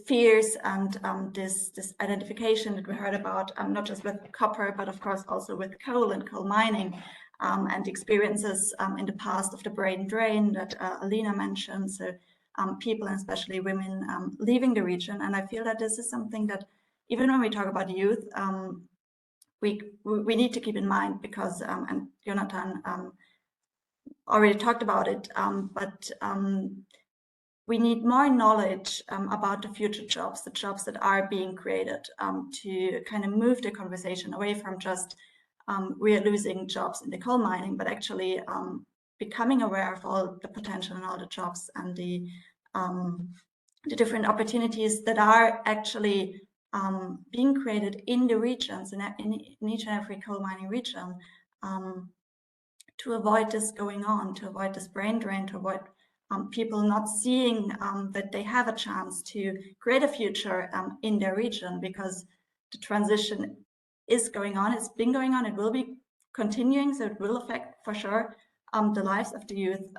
fears and this identification that we heard about, not just with copper, but of course also with coal and coal mining, and experiences in the past of the brain drain that Alina mentioned. So people, and especially women, leaving the region. And I feel that this is something that even when we talk about youth, we need to keep in mind, because and Jonathan already talked about it, but we need more knowledge about the future jobs, the jobs that are being created, to kind of move the conversation away from just we are losing jobs in the coal mining, but actually becoming aware of all the potential and all the jobs and the different opportunities that are actually being created in the regions, in each and every coal mining region, to avoid this going on, to avoid this brain drain, to avoid people not seeing that they have a chance to create a future in their region, because the transition is going on, it's been going on, it will be continuing, so it will affect for sure the lives of the youth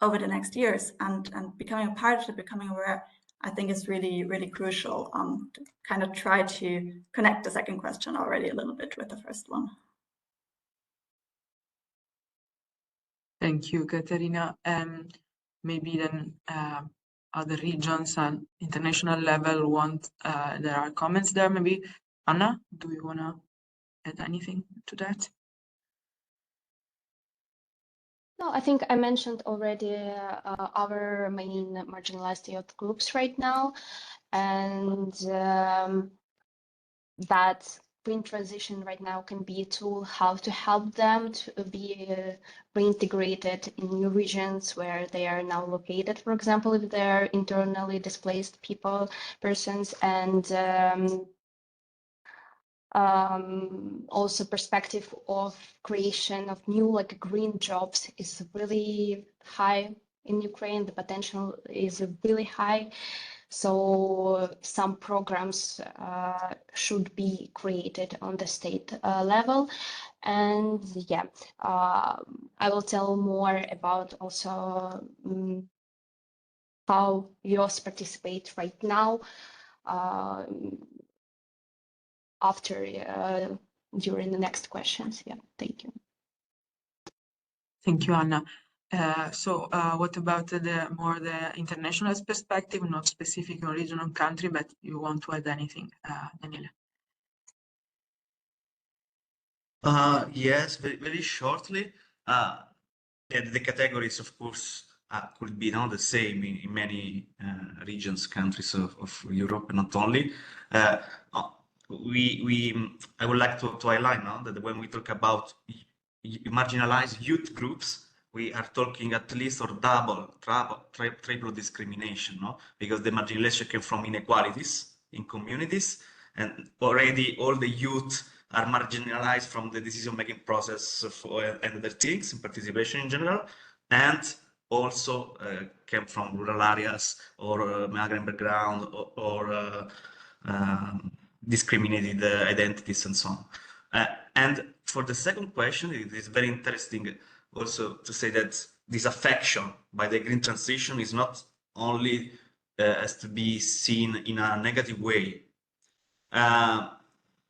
over the next years, and becoming a part of it, becoming aware, I think is really, really crucial to kind of try to connect the second question already a little bit with the first one. Thank you, Katerina. Maybe then other regions and international level want, there are comments there. Maybe Anna, do you want to add anything to that? No, I think I mentioned already our main marginalized youth groups right now, and that green transition right now can be a tool how to help them to be reintegrated in new regions where they are now located. For example, if they're internally displaced persons, and also perspective of creation of new like green jobs is really high in Ukraine. The potential is really high. So some programs should be created on the state level. And yeah, I will tell more about also how youth participate right now after during the next questions. Yeah, thank you. Thank you, Anna. What about the international perspective, not specific on regional country, but you want to add anything, Daniele? Yes, very shortly. The categories, of course, could be not the same in many regions, countries of Europe, not only. I would like to highlight now that when we talk about marginalized youth groups, we are talking at least or triple discrimination, no? Because the marginalization came from inequalities in communities, and already all the youth are marginalized from the decision-making process and other things, and participation in general, and also came from rural areas or migrant background or discriminated identities and so on. And for the second question, it is very interesting also to say that this affection by the green transition is not only has to be seen in a negative way.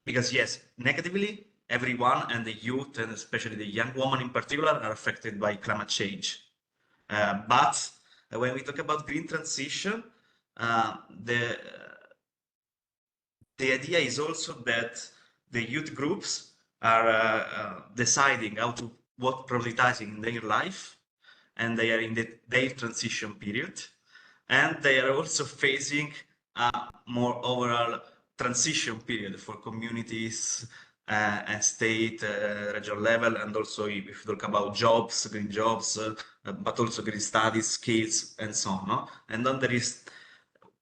Because yes, negatively, everyone and the youth, and especially the young woman in particular, are affected by climate change. But when we talk about green transition, the idea is also that the youth groups are deciding what prioritizing in their life, and they are in their transition period, and they are also facing a more overall transition period for communities and state, regional level, and also if you talk about jobs, green jobs, but also green studies, skills, and so on. No? And then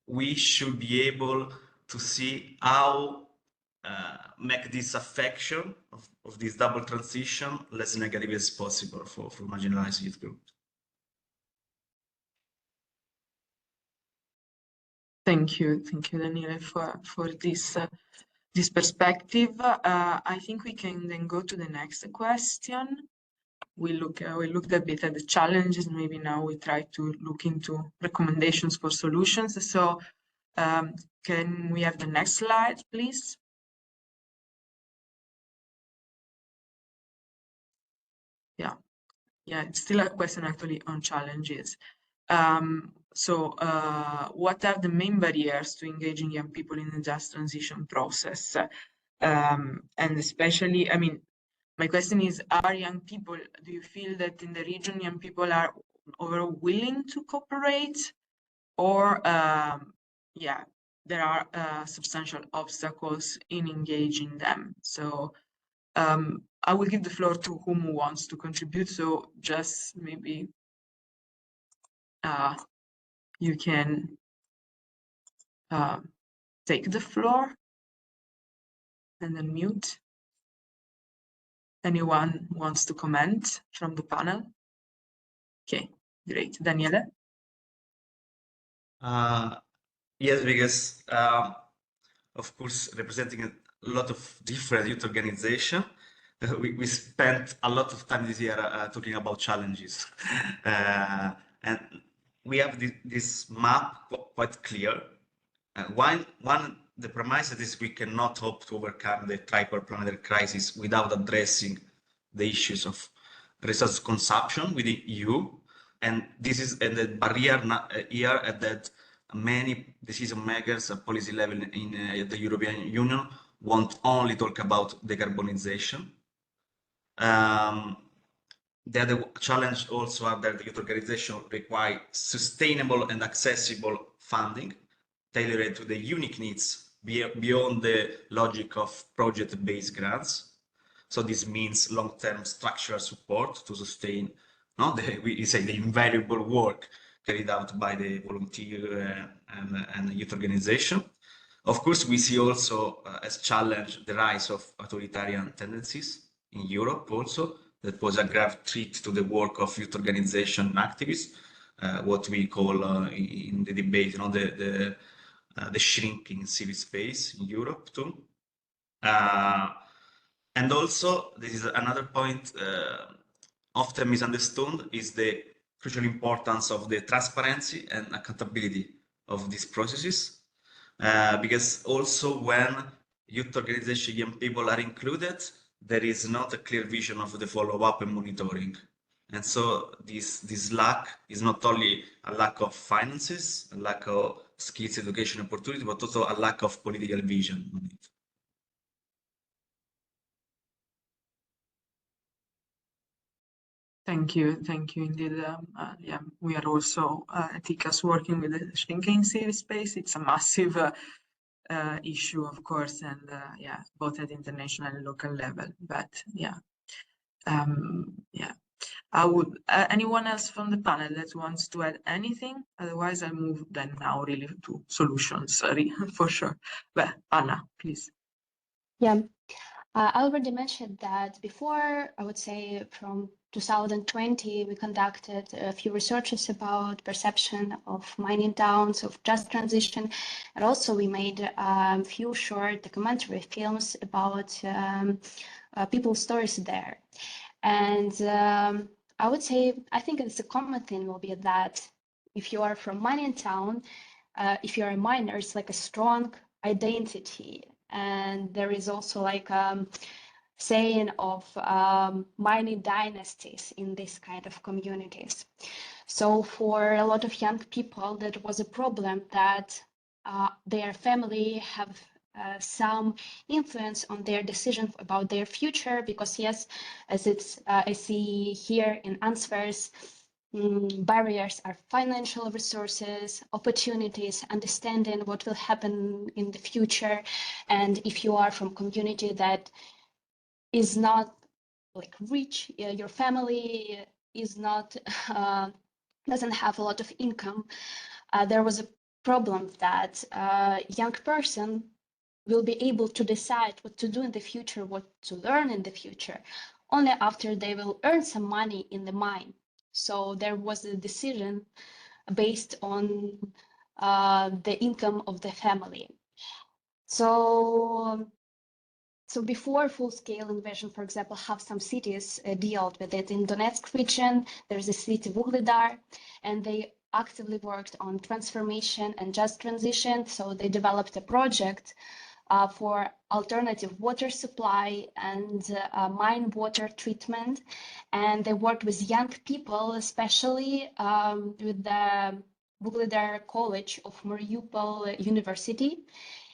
we should be able to see how make this affection of this double transition less negative as possible for marginalized youth groups. Thank you, Daniele, for this perspective. I think we can then go to the next question. We looked a bit at the challenges. Maybe now we try to look into recommendations for solutions. So, can we have the next slide, please? Yeah, it's still a question actually on challenges. What are the main barriers to engaging young people in the just transition process? And especially, I mean, my question is, do you feel that in the region young people are overall willing to cooperate? Or, yeah, there are substantial obstacles in engaging them. So I will give the floor to whom wants to contribute. So just maybe you can take the floor and then mute. Anyone wants to comment from the panel? Okay, great. Daniele? Yes, because of course, representing a lot of different youth organizations, we spent a lot of time this year talking about challenges. And we have this map quite clear. The premise is we cannot hope to overcome the triple planetary crisis without addressing the issues of resource consumption within EU. And this is the barrier here at that many decision makers at policy level in the European Union won't only talk about decarbonization. The other challenge also are that the youth organization require sustainable and accessible funding tailored to the unique needs beyond the logic of project-based grants. So this means long-term structural support to sustain the invaluable work carried out by the volunteer and youth organization. Of course, we see also as challenge the rise of authoritarian tendencies in Europe also that pose a grave threat to the work of youth organization activists, what we call in the debate, the shrinking civil space in Europe too. And also, this is another point often misunderstood, is the crucial importance of the transparency and accountability of these processes, because also when youth organization, young people are included, there is not a clear vision of the follow-up and monitoring. And so this lack is not only a lack of finances, a lack of skills, education, opportunity, but also a lack of political vision on it. Thank you indeed. Yeah, we are also at ICAS working with the shrinking city space. It's a massive issue, of course, and yeah, both at international and local level. But yeah, yeah. I would. Anyone else from the panel that wants to add anything? Otherwise, I'll move then now really to solutions. Sorry, for sure. But Anna, please. Yeah. I already mentioned that before, I would say from 2020, we conducted a few researches about perception of mining towns, of just transition, and also we made a few short documentary films about people's stories there. And I would say, I think it's a common thing will be that if you are from mining town, if you're a miner, it's like a strong identity. And there is also like saying of mining dynasties in this kind of communities. So for a lot of young people, that was a problem that their family have some influence on their decision about their future, because yes, as it's I see here in answers, barriers are financial resources, opportunities, understanding what will happen in the future. And if you are from community that is not like rich, your family is not, doesn't have a lot of income, there was a problem that a young person will be able to decide what to do in the future, what to learn in the future, only after they will earn some money in the mine. So there was a decision based on the income of the family. So before full-scale invasion, for example, have some cities dealt with it. In Donetsk region, there's a city Vuhledar, and they actively worked on transformation and just transition. So they developed a project for alternative water supply and mine water treatment. And they worked with young people, especially with the Vuhledar College of Mariupol University,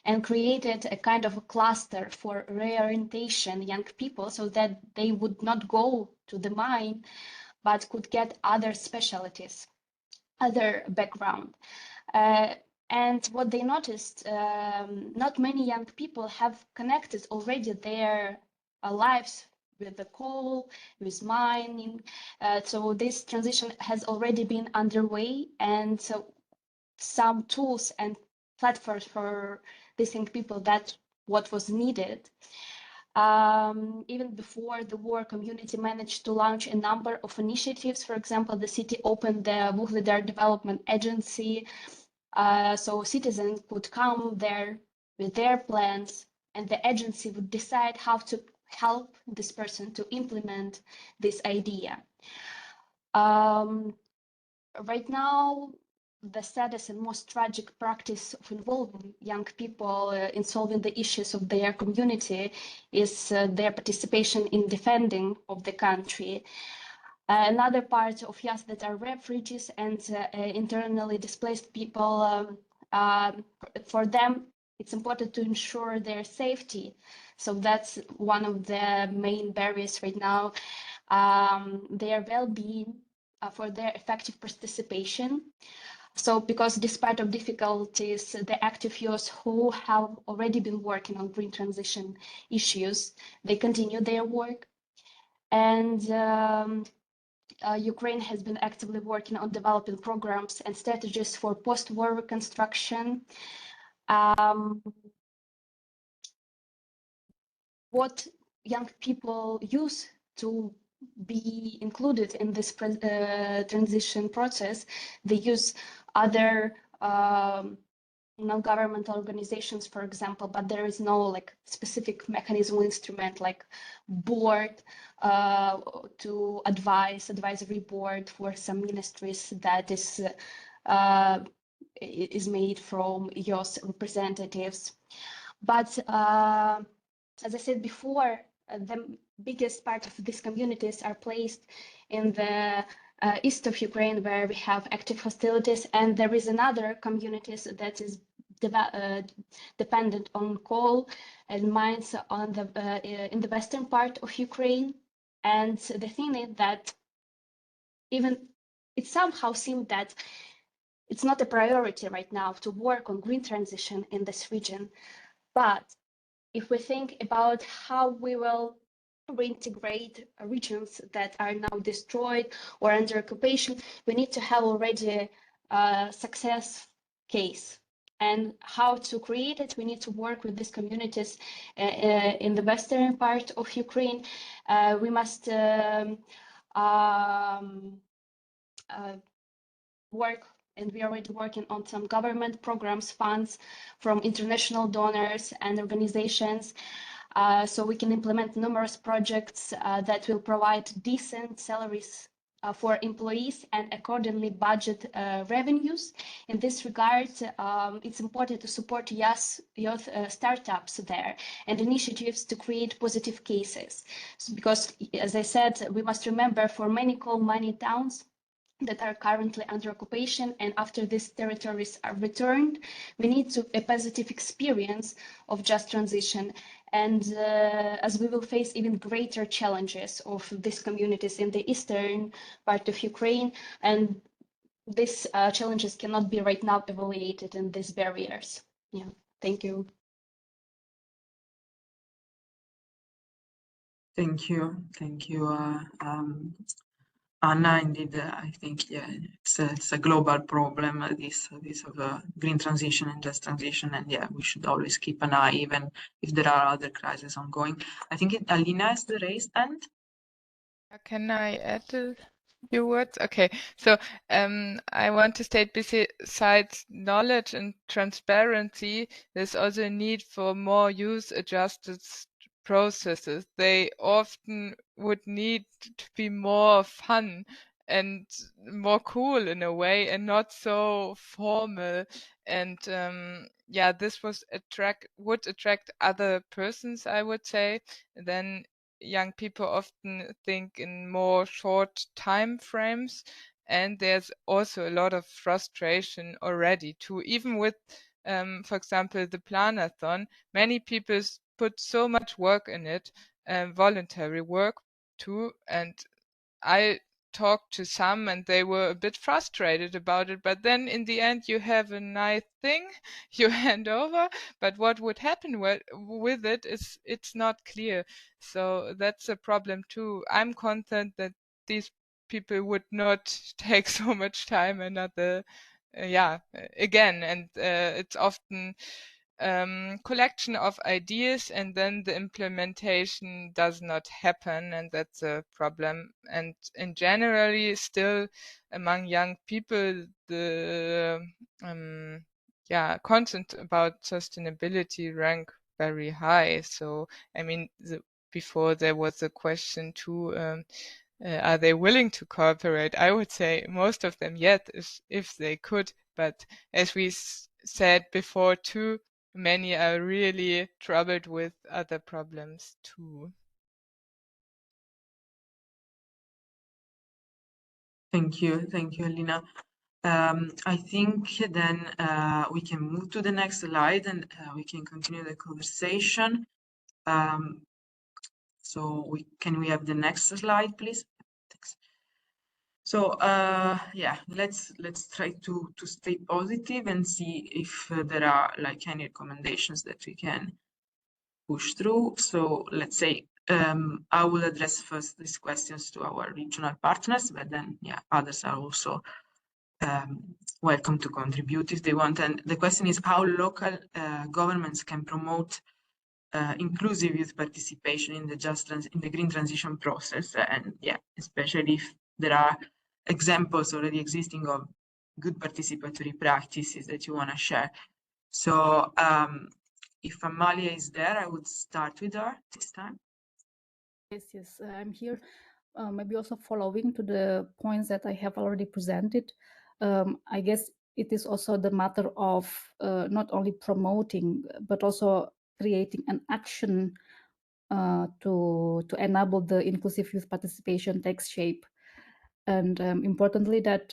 and created a kind of a cluster for reorientation young people so that they would not go to the mine, but could get other specialties, other background. And what they noticed, not many young people have connected already their lives with the coal, with mining. So this transition has already been underway, and so some tools and platforms for these young people, that's what was needed. Even before the war, community managed to launch a number of initiatives. For example, the city opened the Vuhledar Development Agency, so citizens could come there with their plans, and the agency would decide how to help this person to implement this idea. Right now, the saddest and most tragic practice of involving young people in solving the issues of their community is their participation in defending of the country. Another part of youth that are refugees and internally displaced people, for them, it's important to ensure their safety. So that's one of the main barriers right now, their well-being, for their effective participation. So because despite of difficulties, the active youth who have already been working on green transition issues, they continue their work. And Ukraine has been actively working on developing programs and strategies for post-war reconstruction. What young people use to be included in this transition process, they use other non-governmental organizations, for example, but there is no like specific mechanism or instrument like board to advisory board for some ministries that is made from youth representatives. But as I said before, the biggest part of these communities are placed in the east of Ukraine, where we have active hostilities, and there is another communities that is dependent on coal and mines on the in the western part of Ukraine. And the thing is that even it somehow seems that it's not a priority right now to work on green transition in this region. But if we think about how we will reintegrate regions that are now destroyed or under occupation, we need to have already a success case. And how to create it, we need to work with these communities in the western part of Ukraine. We must work, and we are already working on some government programs, funds from international donors and organizations, so we can implement numerous projects that will provide decent salaries for employees and accordingly budget revenues. In this regard, it's important to support youth startups there and initiatives to create positive cases. So, because, as I said, we must remember for many coal mining towns that are currently under occupation, and after these territories are returned, we need a positive experience of just transition. And as we will face even greater challenges of these communities in the eastern part of Ukraine, and these challenges cannot be right now evaluated in these barriers. Yeah, thank you. Thank you. Anna, indeed, I think, yeah, it's a global problem, this of green transition and just transition, and yeah, we should always keep an eye, even if there are other crises ongoing. I think Alina has the raised hand. Can I add a few words? Okay, so I want to state, besides knowledge and transparency, there's also a need for more use-adjusted processes. They often would need to be more fun and more cool in a way, and not so formal. And yeah, this would attract other persons, I would say. Then young people often think in more short time frames, and there's also a lot of frustration already too. Even with, for example, the Planathon, many people put so much work in it, voluntary work too, and I talked to some and they were a bit frustrated about it, but then in the end you have a nice thing you hand over, but what would happen with it is it's not clear. So that's a problem too. I'm concerned that these people would not take so much time another again, and it's often collection of ideas, and then the implementation does not happen, and that's a problem. And in generally, still among young people, the content about sustainability rank very high. So I mean, before there was a question too, are they willing to cooperate? I would say most of them, yes, if they could. But as we said before too, many are really troubled with other problems too. Thank you, Alina. I think then we can move to the next slide, and we can continue the conversation. So can we have the next slide, please? Thanks. So yeah, let's try to stay positive and see if there are like any recommendations that we can push through. So let's say I will address first these questions to our regional partners, but then yeah, others are also welcome to contribute if they want. And the question is how local governments can promote inclusive youth participation in the green transition process, and yeah, especially if there are examples already existing of good participatory practices that you want to share. So if Amalia is there, I would start with her this time. Yes, I'm here. Maybe also following to the points that I have already presented. I guess it is also the matter of not only promoting, but also creating an action to enable the inclusive youth participation takes shape. And importantly, that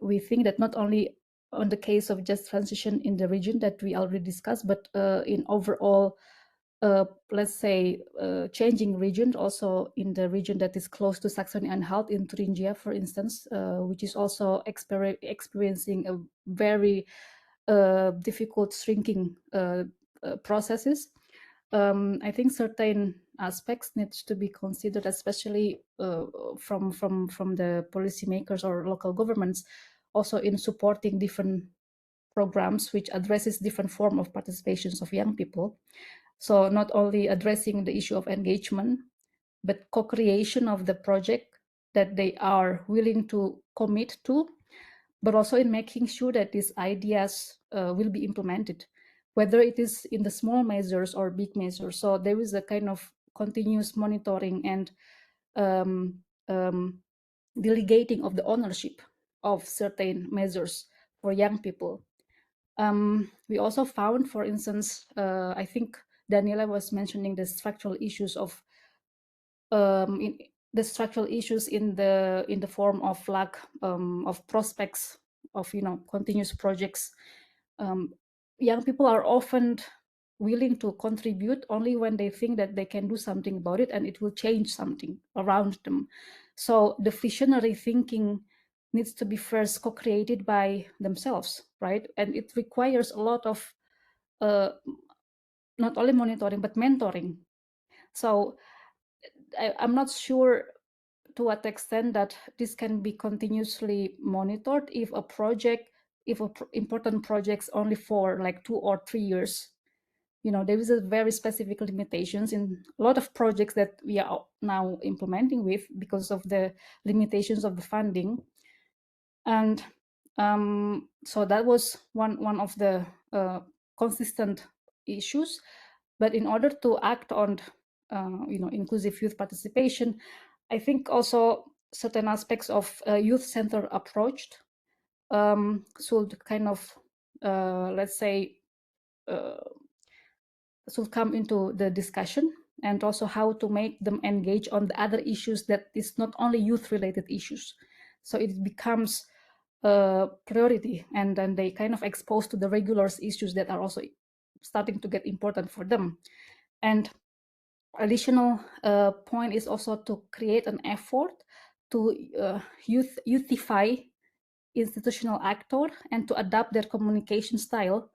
we think that not only on the case of just transition in the region that we already discussed, but in overall, let's say, changing region, also in the region that is close to Saxony Anhalt in Thuringia, for instance, which is also experiencing a very difficult shrinking processes. I think certain aspects need to be considered, especially from the policymakers or local governments, also in supporting different programs which addresses different form of participations of young people. So not only addressing the issue of engagement, but co-creation of the project that they are willing to commit to, but also in making sure that these ideas will be implemented, whether it is in the small measures or big measures. So there is a kind of continuous monitoring and delegating of the ownership of certain measures for young people. We also found, for instance, I think Daniela was mentioning the structural issues of in the form of lack of prospects of continuous projects. Young people are often willing to contribute only when they think that they can do something about it and it will change something around them. So the visionary thinking needs to be first co-created by themselves, right? And it requires a lot of not only monitoring but mentoring. So I'm not sure to what extent that this can be continuously monitored if important projects only for like 2 or 3 years. There is a very specific limitations in a lot of projects that we are now implementing with because of the limitations of the funding. And so that was one of the consistent issues. But in order to act on inclusive youth participation, I think also certain aspects of youth-centered approach should kind of let's say should come into the discussion, and also how to make them engage on the other issues that is not only youth-related issues. So it becomes a priority, and then they kind of exposed to the regular issues that are also starting to get important for them. And additional point is also to create an effort to youthify institutional actor and to adapt their communication style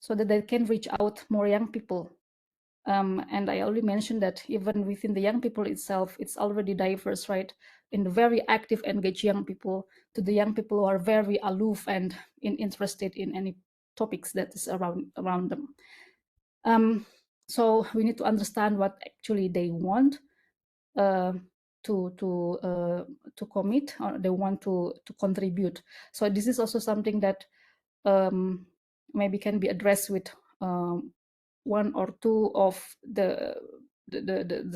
so that they can reach out more young people. And I already mentioned that even within the young people itself, it's already diverse, right? In the very active, engaged young people to the young people who are very aloof and interested in any topics that is around them. So we need to understand what actually they want to commit, or they want to contribute. So this is also something that maybe can be addressed with one or two of the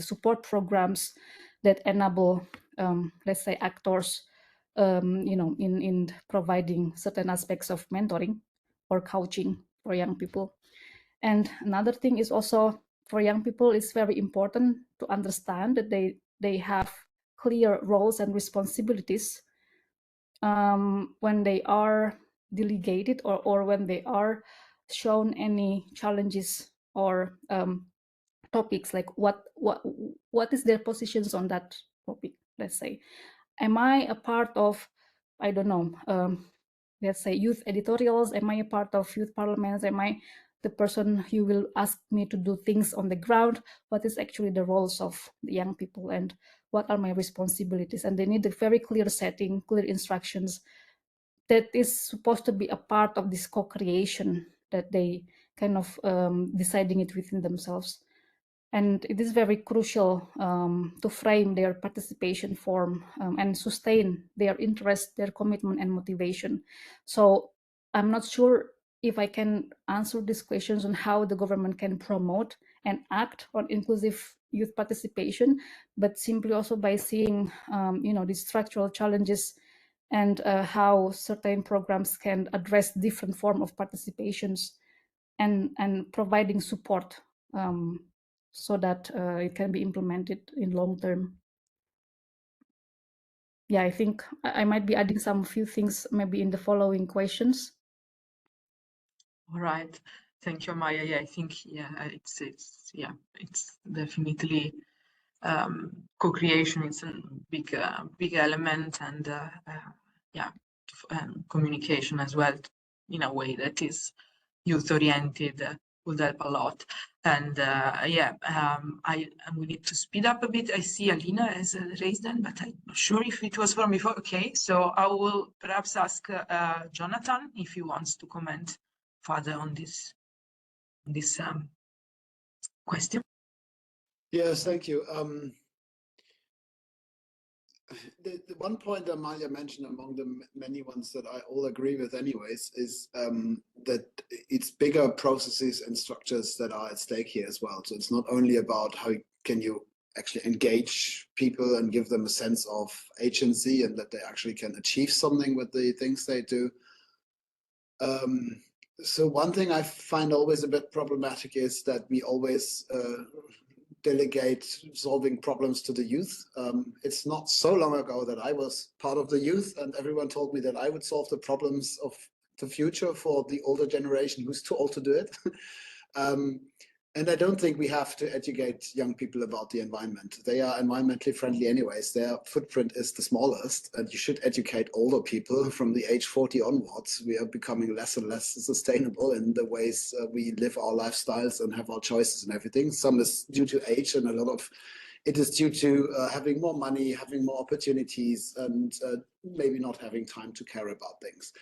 support programs that enable, let's say, actors, in providing certain aspects of mentoring or coaching for young people. And another thing is also for young people, it's very important to understand that they have clear roles and responsibilities when they are delegated or when they are shown any challenges or topics, like what is their positions on that topic. Let's say, am I a part of, I don't know, let's say youth editorials? Am I a part of youth parliaments? Am I the person who will ask me to do things on the ground? What is actually the roles of the young people and what are my responsibilities? And they need a very clear setting, clear instructions that is supposed to be a part of this co-creation that they kind of deciding it within themselves. And it is very crucial to frame their participation form and sustain their interest, their commitment and motivation. So I'm not sure if I can answer these questions on how the government can promote and act on inclusive youth participation, but simply also by seeing, the structural challenges and how certain programs can address different form of participations and providing support so that it can be implemented in long term. Yeah, I think I might be adding some few things maybe in the following questions. All right, thank you, Maya. Yeah, I think it's definitely co-creation. It's a big element, and communication as well in a way that is youth oriented would help a lot. And we need to speed up a bit. I see Alina has raised hand, but I'm not sure if it was from before. Okay, so I will perhaps ask Jonathan if he wants to comment further on this question. Yes, thank you. The one point that Amalia mentioned among the many ones that I all agree with anyways is that it's bigger processes and structures that are at stake here as well. So it's not only about how can you actually engage people and give them a sense of agency and that they actually can achieve something with the things they do. So one thing I find always a bit problematic is that we always delegate solving problems to the youth. It's not so long ago that I was part of the youth and everyone told me that I would solve the problems of the future for the older generation who's too old to do it. And I don't think we have to educate young people about the environment. They are environmentally friendly anyways. Their footprint is the smallest, and you should educate older people from the age 40 onwards. We are becoming less and less sustainable in the ways we live our lifestyles and have our choices and everything. Some is due to age, and a lot of it is due to having more money, having more opportunities, and maybe not having time to care about things.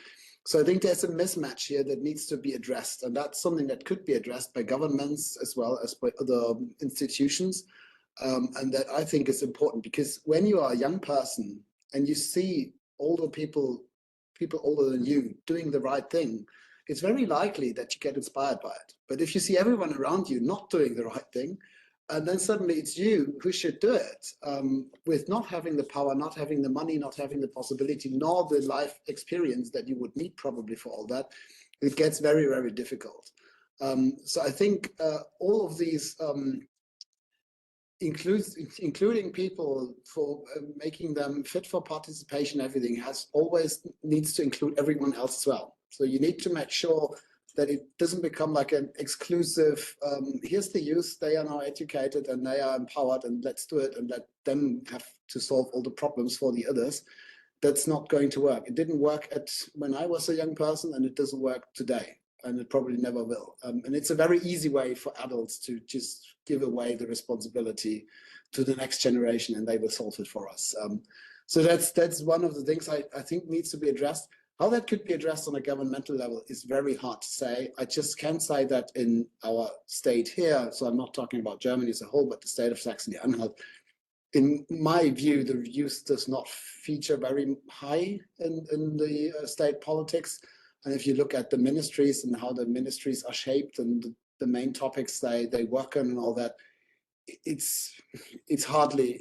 So I think there's a mismatch here that needs to be addressed, and that's something that could be addressed by governments as well as by other institutions, and that I think is important, because when you are a young person and you see older people older than you doing the right thing, it's very likely that you get inspired by it. But if you see everyone around you not doing the right thing, and then suddenly it's you who should do it, with not having the power, not having the money, not having the possibility, nor the life experience that you would need probably for all that, it gets very, very difficult. So I think all of these, including people for making them fit for participation, everything needs to include everyone else as well. So you need to make sure that it doesn't become like an exclusive, here's the youth, they are now educated and they are empowered and let's do it and let them have to solve all the problems for the others. That's not going to work. It didn't work when I was a young person, and it doesn't work today, and it probably never will. And it's a very easy way for adults to just give away the responsibility to the next generation and they will solve it for us. So that's one of the things I think needs to be addressed. How that could be addressed on a governmental level is very hard to say. I just can say that in our state here, so I'm not talking about Germany as a whole, but the state of Saxony Anhalt, in my view, the youth does not feature very high in the state politics. And if you look at the ministries and how the ministries are shaped and the main topics they work on and all that, it's hardly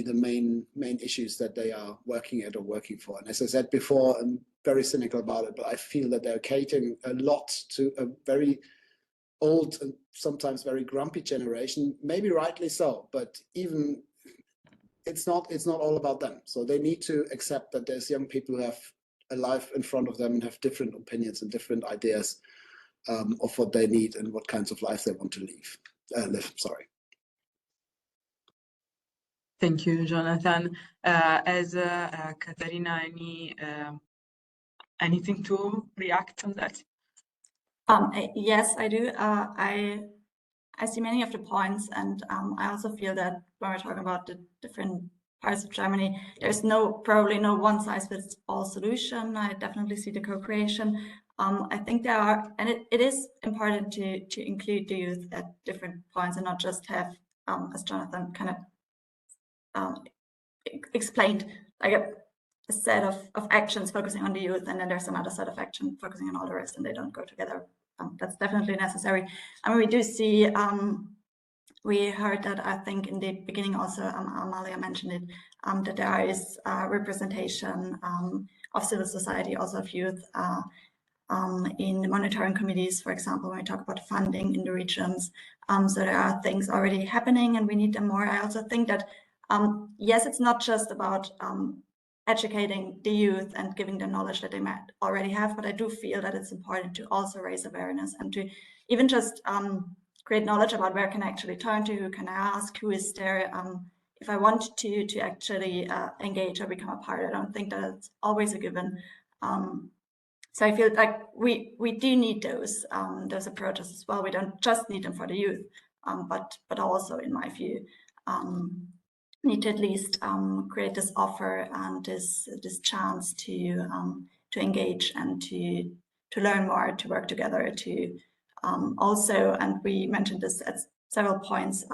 the main issues that they are working at or working for. And as I said before, I'm very cynical about it, but I feel that they're catering a lot to a very old and sometimes very grumpy generation, maybe rightly so, but even it's not all about them. So they need to accept that there's young people who have a life in front of them and have different opinions and different ideas of what they need and what kinds of life they want to live. Sorry. Thank you, Jonathan. As Katarina, anything to react on that? Yes, I do. I see many of the points, and I also feel that when we're talking about the different parts of Germany, there's probably no one-size-fits-all solution. I definitely see the co-creation. I think there are, and it is important to include the youth at different points and not just have, as Jonathan kind of explained, like a set of actions focusing on the youth, and then there's another set of action focusing on all the rest, and they don't go together. That's definitely necessary. I mean, we do see, we heard that, I think in the beginning also, Amalia mentioned it, that there is representation of civil society, also of youth, in the monitoring committees, for example, when we talk about funding in the regions. So there are things already happening and we need them more. I also think that, yes, it's not just about educating the youth and giving them knowledge that they might already have, but I do feel that it's important to also raise awareness and to even just create knowledge about where can I actually turn to, who can I ask, who is there, if I want to actually engage or become a part. I don't think that it's always a given. So I feel like we do need those approaches as well. We don't just need them for the youth, but also, in my view, need to at least create this offer and this chance to engage and to learn more, to work together, to also, and we mentioned this at several points,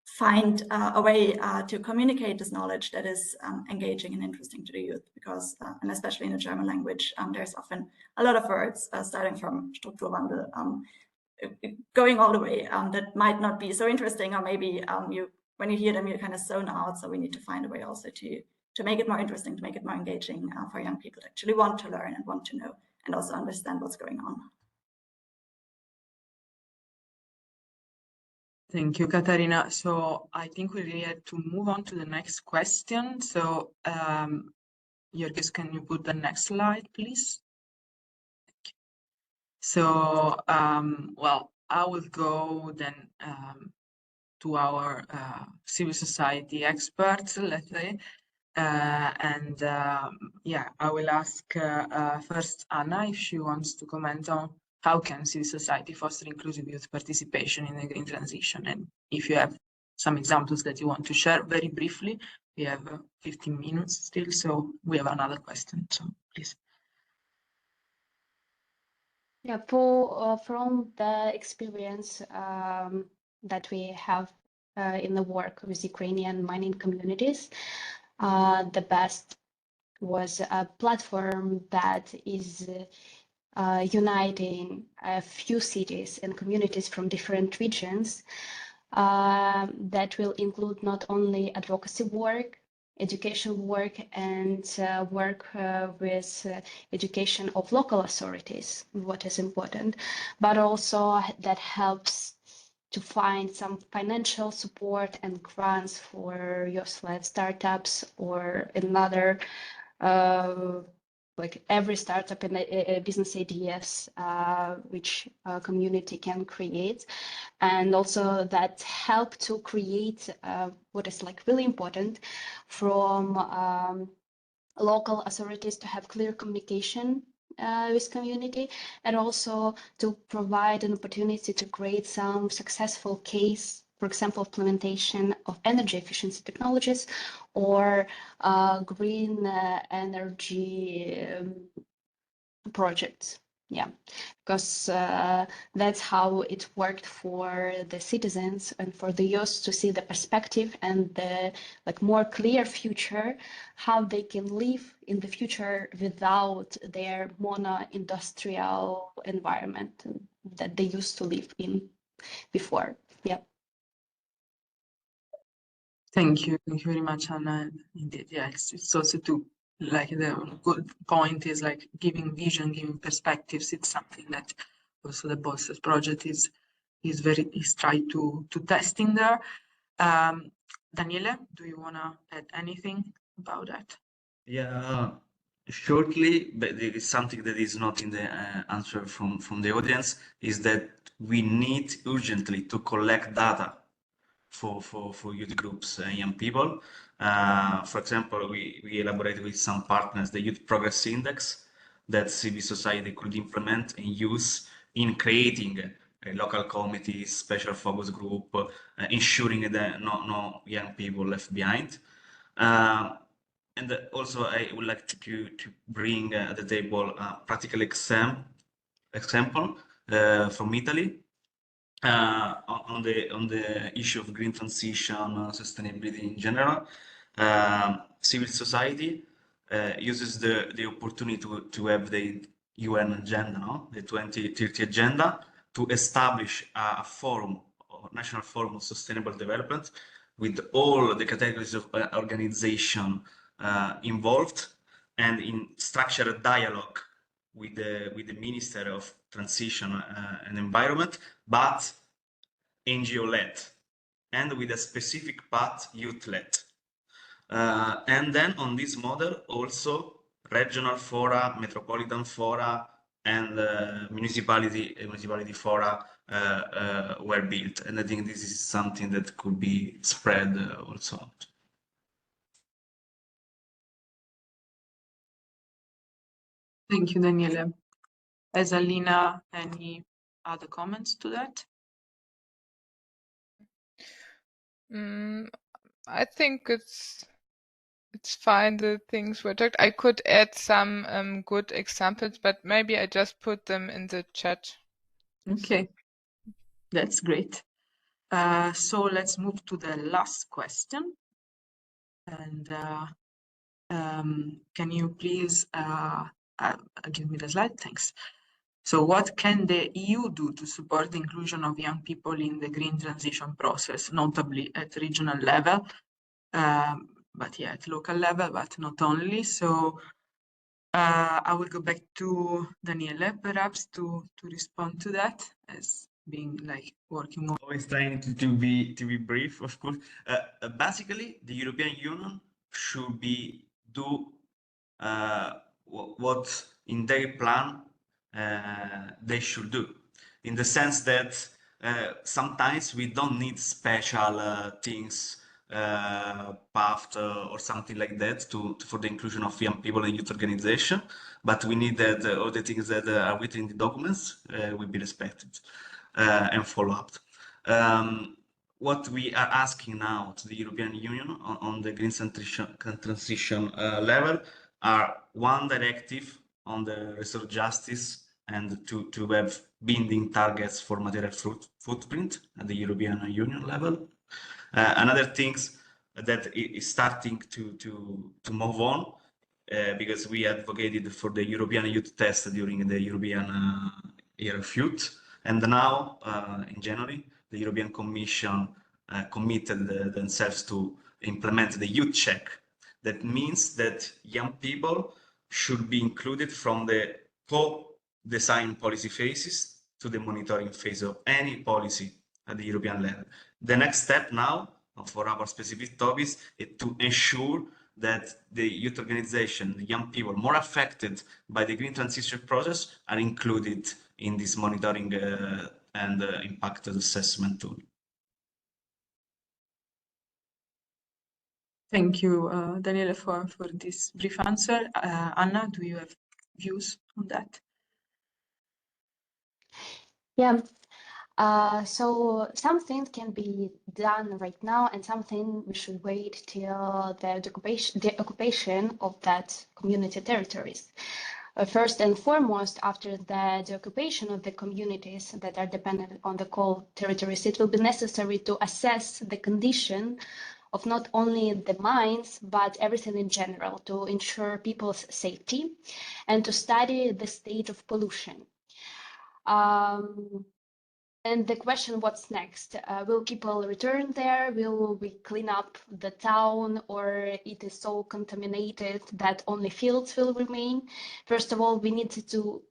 find a way to communicate this knowledge that is engaging and interesting to the youth, because, and especially in the German language, there's often a lot of words starting from Strukturwandel, going all the way, that might not be so interesting, or maybe when you hear them, you kind of zone out. So we need to find a way also to make it more interesting, to make it more engaging for young people to actually want to learn and want to know and also understand what's going on. Thank you, Katarina. So I think we really had to move on to the next question. So Jörgis, can you put the next slide, please? So, well, I will go then to our civil society experts, let's say. And yeah, I will ask first Anna if she wants to comment on how can civil society foster inclusive youth participation in the green transition, and if you have some examples that you want to share very briefly. We have 15 minutes still, so we have another question, so please. Yeah, from the experience that we have in the work with Ukrainian mining communities, the best was a platform that is uniting a few cities and communities from different regions that will include not only advocacy work, education work, and work with education of local authorities, what is important, but also that helps to find some financial support and grants for youth-led startups or another like every startup and business ideas which a community can create, and also that help to create what is like really important from local authorities to have clear communication with community, and also to provide an opportunity to create some successful case, for example, implementation of energy efficiency technologies or green energy projects. Yeah, because that's how it worked for the citizens and for the youth to see the perspective and the like more clear future, how they can live in the future without their mono-industrial environment that they used to live in before. Yeah. Thank you very much, Anna. Indeed, yeah, it's also to, like, the good point is like giving vision, giving perspectives. It's something that also the Bolster project is trying to test in there. Daniele, do you want to add anything about that? Yeah, shortly, but there is something that is not in the answer from the audience, is that we need urgently to collect data for youth groups and young people. For example, we elaborated with some partners the Youth Progress Index that civil society could implement and use in creating a local committees, special focus group, ensuring that no young people left behind. And also, I would like to bring at the table a practical example from Italy. On the issue of green transition, sustainability in general, civil society uses the opportunity to have the UN agenda, no? The 2030 agenda, to establish a forum, a national forum of sustainable development, with all the categories of organization involved, and in structure a dialogue with the Minister of Transition and Environment, but NGO-led, and with a specific path youth-led. And then on this model, also regional fora, metropolitan fora, and municipality fora were built. And I think this is something that could be spread also. Thank you, Daniele. Has Alina any other comments to that? I think it's fine, the things were talked. I could add some good examples, but maybe I just put them in the chat. Okay, that's great. So let's move to the last question. And can you please give me the slide? Thanks. So what can the EU do to support the inclusion of young people in the green transition process, notably at regional level, but yeah, at local level, but not only? So I will go back to Daniele, perhaps, to respond to that, as being like working more. Always trying to be brief, of course. Basically, the European Union should do what in their plan they should do, in the sense that sometimes we don't need special things, path or something like that for the inclusion of young people in youth organization, but we need that all the things that are written in the documents will be respected and follow up. What we are asking now to the European Union on the green transition level are one directive on the resource justice, and to have binding targets for material footprint at the European Union level. Another things that is starting to move on, because we advocated for the European Youth Test during the European Year of Youth, and now in January the European Commission committed themselves to implement the youth check. That means that young people should be included from the co-design policy phases to the monitoring phase of any policy at the European level. The next step now for our specific topics is to ensure that the youth organization, the young people more affected by the green transition process, are included in this monitoring and impact assessment tool. Thank you, Daniele, for this brief answer. Anna, do you have views on that? Yeah. So something can be done right now, and something we should wait till the occupation of that community territories. First and foremost, after the occupation of the communities that are dependent on the coal territories, it will be necessary to assess the condition of not only the mines, but everything in general, to ensure people's safety and to study the state of pollution. And the question, what's next? Will people return there? Will we clean up the town, or it is so contaminated that only fields will remain? First of all, we need to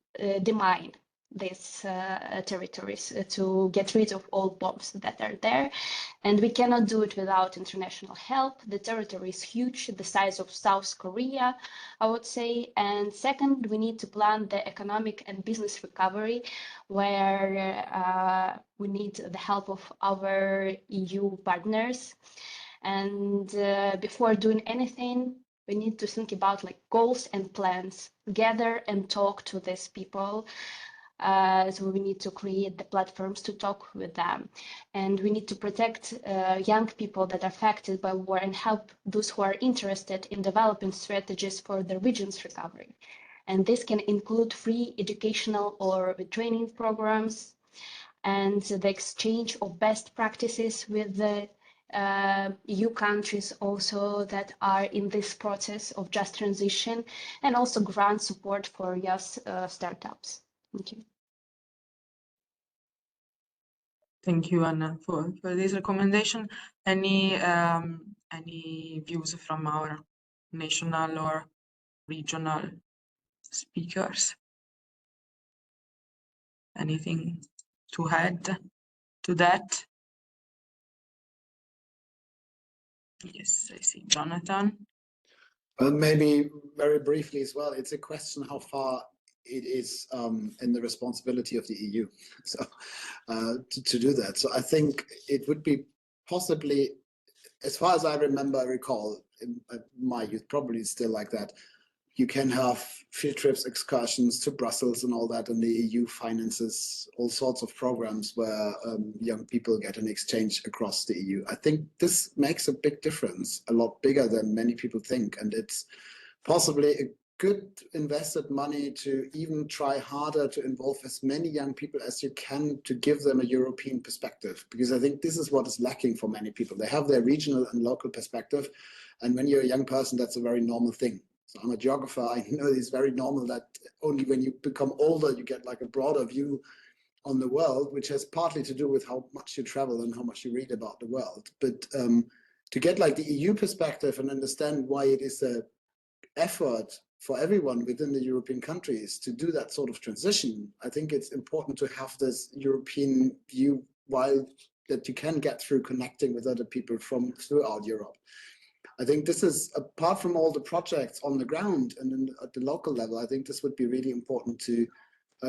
demine these territories to get rid of all bombs that are there. And we cannot do it without international help. The territory is huge, the size of South Korea, I would say. And second, we need to plan the economic and business recovery, where we need the help of our EU partners. And before doing anything, we need to think about like goals and plans, gather and talk to these people. So we need to create the platforms to talk with them, and we need to protect young people that are affected by war and help those who are interested in developing strategies for the region's recovery. And this can include free educational or training programs and the exchange of best practices with the EU countries also that are in this process of just transition, and also grant support for yes startups. Thank you. Thank you, Anna, for this recommendation. Any views from our national or regional speakers? Anything to add to that? Yes, I see Jonathan. Maybe very briefly as well, it's a question how far it is in the responsibility of the EU so to do that. So I think it would be possibly, as far as I recall, in my youth, probably still like that. You can have field trips, excursions to Brussels and all that, and the EU finances all sorts of programs where young people get an exchange across the EU. I think this makes a big difference, a lot bigger than many people think, and it's possibly a good invested money to even try harder to involve as many young people as you can to give them a European perspective, because I think this is what is lacking for many people. They have their regional and local perspective, and when you're a young person, that's a very normal thing. So I'm a geographer, I know it's very normal that only when you become older, you get like a broader view on the world, which has partly to do with how much you travel and how much you read about the world. But to get like the EU perspective and understand why it is an effort for everyone within the European countries to do that sort of transition, I think it's important to have this European view while that you can get through connecting with other people from throughout Europe. I think this is, apart from all the projects on the ground and then at the local level, I think this would be really important to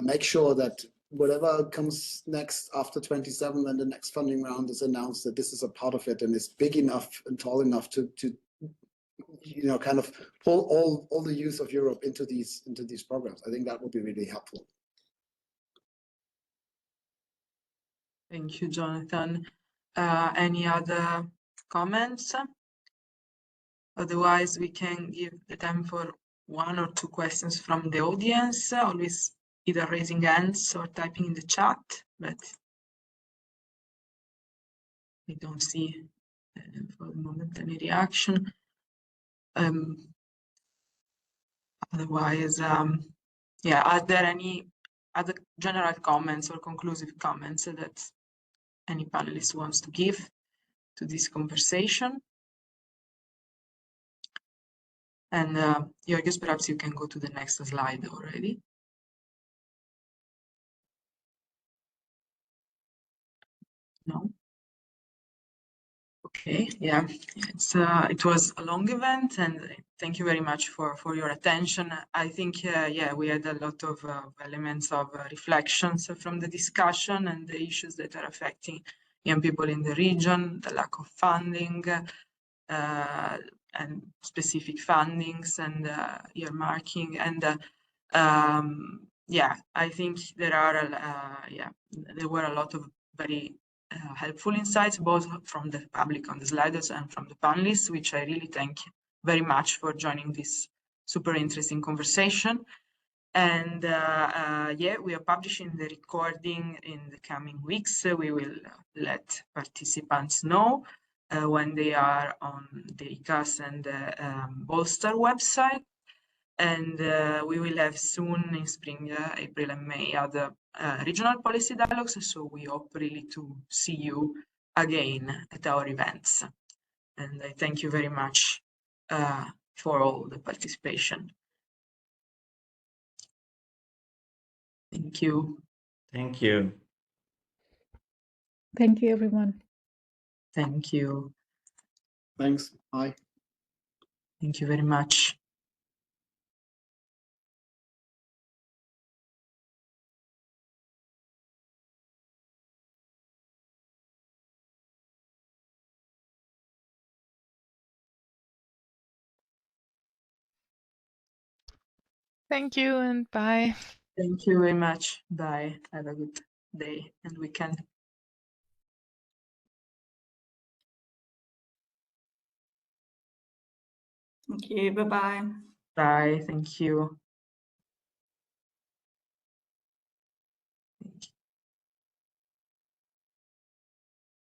make sure that whatever comes next after 27 when the next funding round is announced, that this is a part of it and is big enough and tall enough to kind of pull all the youth of Europe into these programs. I think that would be really helpful. Thank you, Jonathan. Any other comments? Otherwise, we can give the time for 1 or 2 questions from the audience, always either raising hands or typing in the chat, but we don't see for the moment any reaction. Otherwise, yeah, are there any other general comments or conclusive comments that any panelist wants to give to this conversation? And Georgios, perhaps you can go to the next slide already. No? Okay, yeah, it was a long event, and thank you very much for your attention. I think, yeah, we had a lot of elements of reflections from the discussion and the issues that are affecting young people in the region, the lack of funding, and specific fundings and earmarking, and yeah, I think there were a lot of very helpful insights, both from the public on the sliders and from the panelists, which I really thank very much for joining this super interesting conversation. And yeah, we are publishing the recording in the coming weeks. We will let participants know when they are on the ICAS and Bolster website. And we will have soon in spring, April and May, other regional policy dialogues. So we hope really to see you again at our events. And I thank you very much for all the participation. Thank you. Thank you. Thank you, everyone. Thank you. Thanks. Bye. Thank you very much. Thank you and bye. Thank you very much. Bye. Have a good day and weekend. Thank you. Bye-bye. Bye. Thank you.